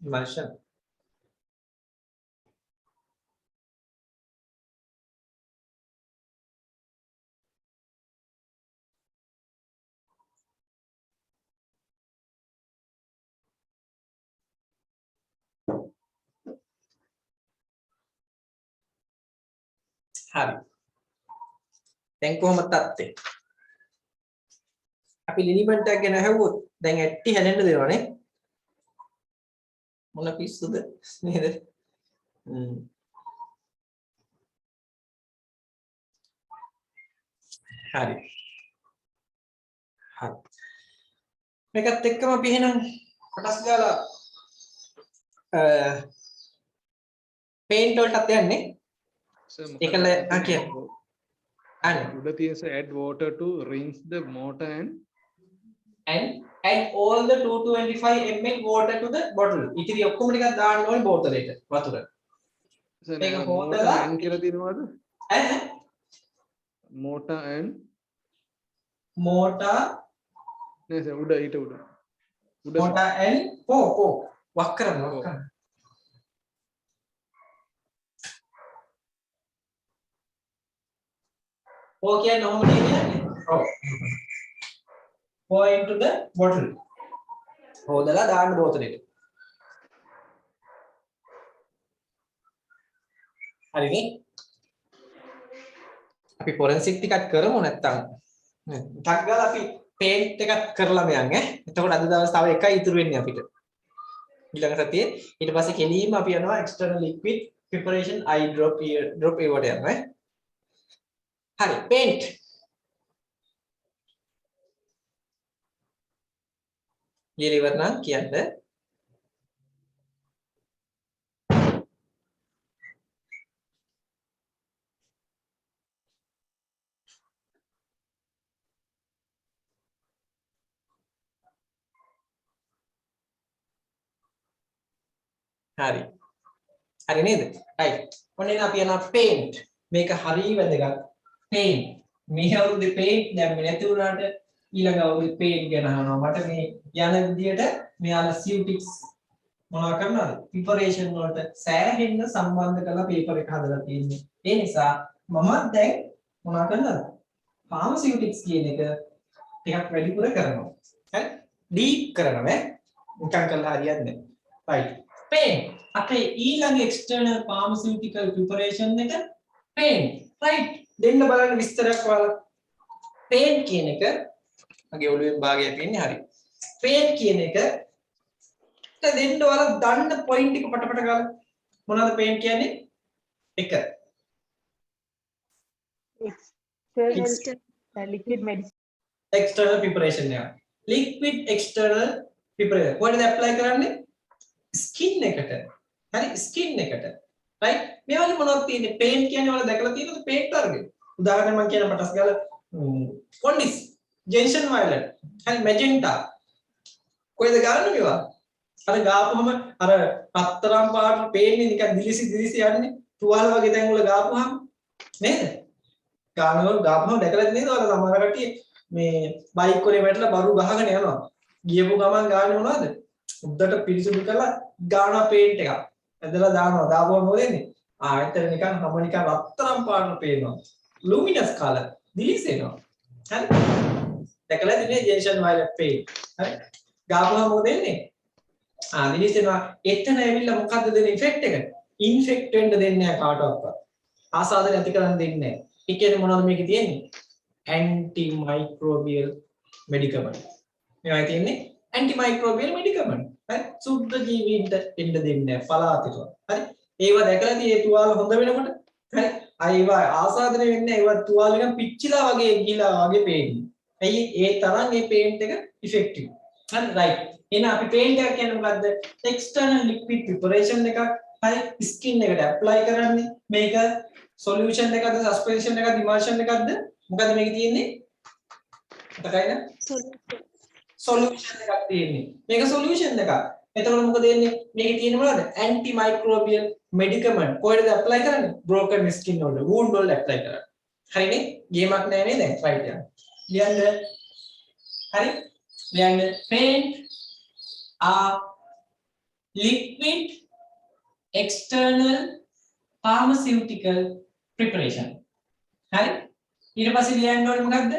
emulsion. හරි. දැන් කොහොමද තත්ත්වය? අපි ලිනිමන්ට් එක ගැන අහුවොත් දැන් ඇටි හැලෙන්න දෙනවනේ. මොන පිස්සුද නේද? හරි. හරි. මේකත් එක්කම අපි එහෙනම් කොටස් ගාලා පේන්ට් වලටත් යන්නේ. ඒකල අකිය. උඩ තියෙන add water to rinse the motor and add all the 225 ml water to the bottle. ඉතින් ඔක්කොම ටිකක් දාන්න ඕනේ බෝතලෙට වතුර. ඒක හොදලා and කියලා දිනවද? ඈ motor and motor නේද උඩ ඊට උඩ. motor and වක් කරනවා. කියන්නේ ඔහොම කියන්නේ. ඔව්. pour into the bottle. හොදලා දාන්න බෝතලෙට. හරිනේ? අපි forensic ටිකක් කරමු නැත්තම්. ටක් ගාලා අපි paint එකක් කරලා මෙයන් ඈ. එතකොට අද දවස් තව එකයි ඉතුරු වෙන්නේ අපිට. ඊළඟ සතියේ ඊට පස්සේ කෙලීම අපි යනවා external liquid preparation eye drop ඒවට යනවා ඈ. හරි paint ලියලා ඉවර නම් කියන්න හරි හරි නේද right ඔන්න එන අපි යනවා paint මේක හරිය වැදගත් paint මේ අවුරුද්දේ paint දැම්මේ නැති වුණාට ඊළඟ අවුරුද්දේ paint ගැන අහනවා මට මේ යන විදියට මෙයාලා සිව්ටික්ස් මොනවා කරනවද preparation වලට සෑහෙන්න සම්බන්ධ කරලා paper එක හදලා තියෙන්නේ ඒ නිසා මම දැන් මොනවා කරනවද pharmaceutics කියන එක ටිකක් වැඩිපුර කරනවා හරි deep කරනවා නිකන් කරලා හරියන්නේ නැහැ right paint අපේ ඊළඟ external pharmaceutical preparation එක paint right දෙන්න බලන්න විස්තරයක් ඔයාලා paint කියන එක මගේ ඔළුවෙන් භාගයක් තියෙන්නේ හරි paint කියන එක දෙන්න ඔයාලා දන්න point එක පටපට ගාලා මොනවද paint කියන්නේ එක liquid medicine external preparation එක liquid external preparation කොහෙද apply කරන්නේ skin එකට හරි skin එකට right මේ වගේ මොනවද තියෙන්නේ paint කියන්නේ ඔයාලා දැකලා තියෙනවද paint වර්ගය උදාහරණයක් මම කියන පටස් ගාලා කොන්ඩිස් ජෙන්ෂන් වයලට් හරි මැජෙන්ටා කොහෙද ගන්න මේවා අර ගාපුවම අර පතරම් පාට පේන්නේ නිකන් දිලිසි යන්නේ තුවාල වගේ තැන් වල ගාපුවම නේද ගානවල ගාපුවම දැකලා නේද ඔයාලා සමහර කට්ටිය මේ බයික් වලේ වැටලා බරු ගහගෙන යනවා ගියපු ගමන් ගානේ මොනවද උද්දට පිරිසුදු කරලා ගානවා පේන්ට් එකක් ඇදලා දානවා දාපුවම මොකද වෙන්නේ ආයතන නිකන් හැම නිකන් රත්තරන් පාට පේනවා ලුමිනස් කලර් දිලිසෙනවා හරි දැකලා ඉන්නේ ජෙන්ෂන් වයලට් පේන්ට් හරි ගාපුවම මොකද වෙන්නේ දිලිසෙනවා එතන ඇවිල්ලා මොකද්ද දෙන ඉෆෙක්ට් එක ඉන්ෆෙක්ට් වෙන්න දෙන්නේ නැහැ කාටවත් ආසාදනය ඇති කරන්න දෙන්නේ නැහැ ඒ කියන්නේ මොනවද මේකේ තියෙන්නේ antimicrobial medicament මේවා තියෙන්නේ antimicrobial medicament හරි සුද්ධ ජීවීන්ට එන්න දෙන්නේ නැහැ පලාතට හරි ඒවා දැකලා tie තුවාල හොඳ වෙනකොට හරි අයවා ආසාදනය වෙන්නේ ඒවා තුවාල නිකන් පිච්චිලා වගේ ගිලා වගේ පේන්නේ ඇයි ඒ තරම් මේ පේන්ට් එක ඉෆෙක්ටිව් හරි රයිට් එහෙනම් අපි පේන්ට් එකක් කියන්නේ මොකද්ද external liquid preparation එකක් හරි skin එකට apply කරන්නේ මේක solution එකක්ද suspension එකක්ද emulsion එකක්ද මොකද්ද මේකේ තියෙන්නේ මතකයිද solution එකක් තියෙන්නේ මේක solution එකක් එතකොට මොකද වෙන්නේ මේකේ තියෙන්නේ මොනවද antimicrobial medicament කොහෙද apply කරන්නේ broken skin වල wound වල apply කරන්නේ හරිනේ ගේමක් නෑ නේද right යන්න ලියන්න. හරි? ලියන්න. paint are liquid external pharmaceutical preparation. හරි? ඊට පස්සේ ලියන්න ඕනේ මොකද්ද?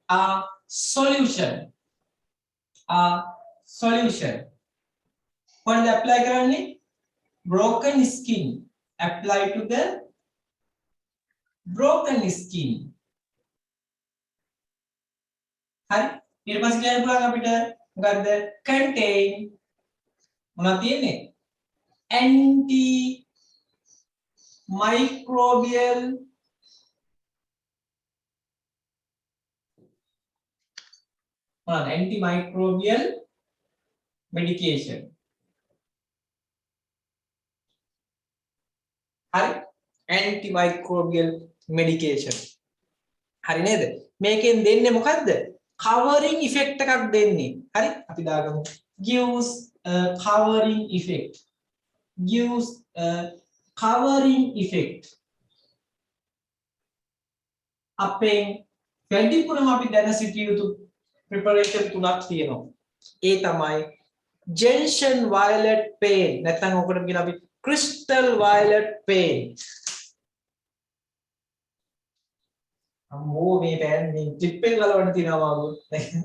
a solution. a solution. කොහොමද apply කරන්නේ? broken skin. Apply to the broken skin. හරි? ඊට පස්සේ කියන්න පුළුවන් අපිට මොකද්ද? contain මොනවද තියෙන්නේ? anti microbial antimicrobial medication. හරි? antimicrobial medication. හරි නේද? මේකෙන් දෙන්නේ මොකද්ද? covering effect එකක් දෙන්නේ. හරි? අපි දාගමු. gives a covering effect. gives a covering effect. අපෙන් වැඩිපුරම අපි දැන සිටිය යුතු preparation තුනක් තියෙනවා. ඒ තමයි gentian violet paint. නැත්නම් ඔකට කියන අපි crystal violet paint. අම්මෝ මේ පෑන් මේ ටිප් එක ගලවන්න තියනවා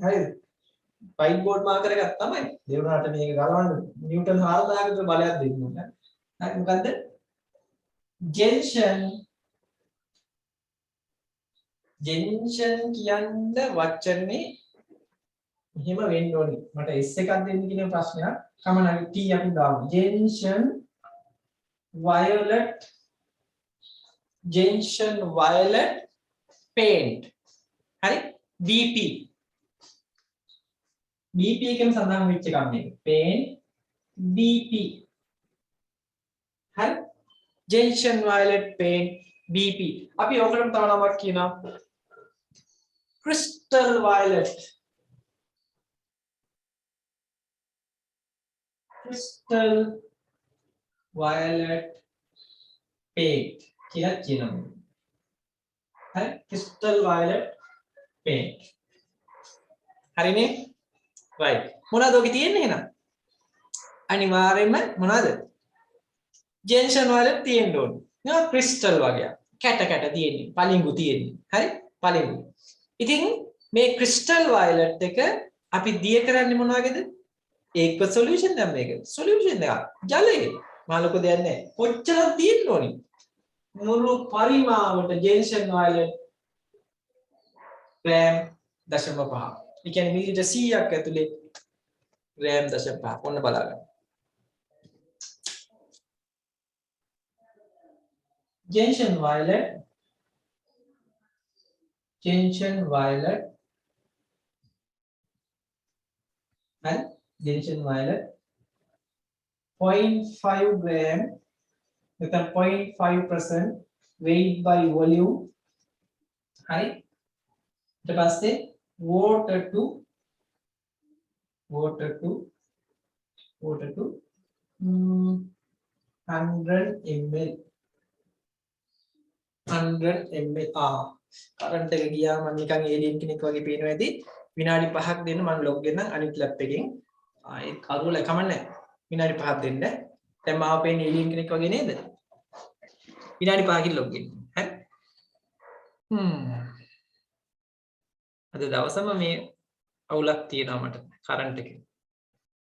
හරිද? වයිට් බෝඩ් මාකර් එකක් තමයි. ඒ වුණාට මේක ගලවන්න නිව්ටන් 4000 කට බලයක් දෙන්න ඕනේ. හරි මොකද්ද? gentian කියන්න වචනේ මෙහෙම වෙන්න ඕනේ. මට S එකක් දෙන්න කියන ප්‍රශ්නයක්. කමනයි T අපි දාමු. gentian violet paint. හරි? BP. BP එකෙන් සඳහන් වෙච්ච එකක් මේක. paint BP. හරි? gentian violet paint BP. අපි ඔකටම තව නමක් කියනවා. crystal violet. crystal violet paint කියලා කියනවා. හරි? crystal violet paint. හරිනේ? right. මොනවද ඔකේ තියෙන්නේ එහෙනම්? අනිවාර්යයෙන්ම මොනවද? gentian violet තියෙන්න ඕනේ. නේද? crystal වගේ. කැට තියෙන්නේ. පලිඟු තියෙන්නේ. හරි? පලිඟු. ඉතින් මේ crystal violet එක අපි දිය කරන්නේ මොන වගේද? ඒක solution දැන් මේක. solution එක. ජලය. මාළක දෙයක් නැහැ. කොච්චරක් තියෙන්න ඕනේ? මුළු පරිමාවට gentian violet ග්‍රෑම් 0.5. ඒ කියන්නේ මිලිලීටර් 100ක් ඇතුලේ ග්‍රෑම් 0.5. ඔන්න බලන්න. gentian violet and gentian violet 0.5 gram with a 0.5% weight by volume. Hi. The past water to 100 ml. 100 ml. Current එක ගියාම මම නිකන් ඒලියන් කෙනෙක් වගේ පේනවා ඇති. විනාඩි 5ක් දෙන්න මම ලොග් වෙන අනිත් ලැප් එකෙන්. ඒ කරුවල කමන්නේ. විනාඩි 5ක් දෙන්න. දැන් මාව පේන්නේ ඒලියන් කෙනෙක් වගේ නේද? විනාඩි 5කින් ලොග් වෙන්න. හරි? අද දවසම මේ අවුලක් තියෙනවා මට කරන්ට් එකේ.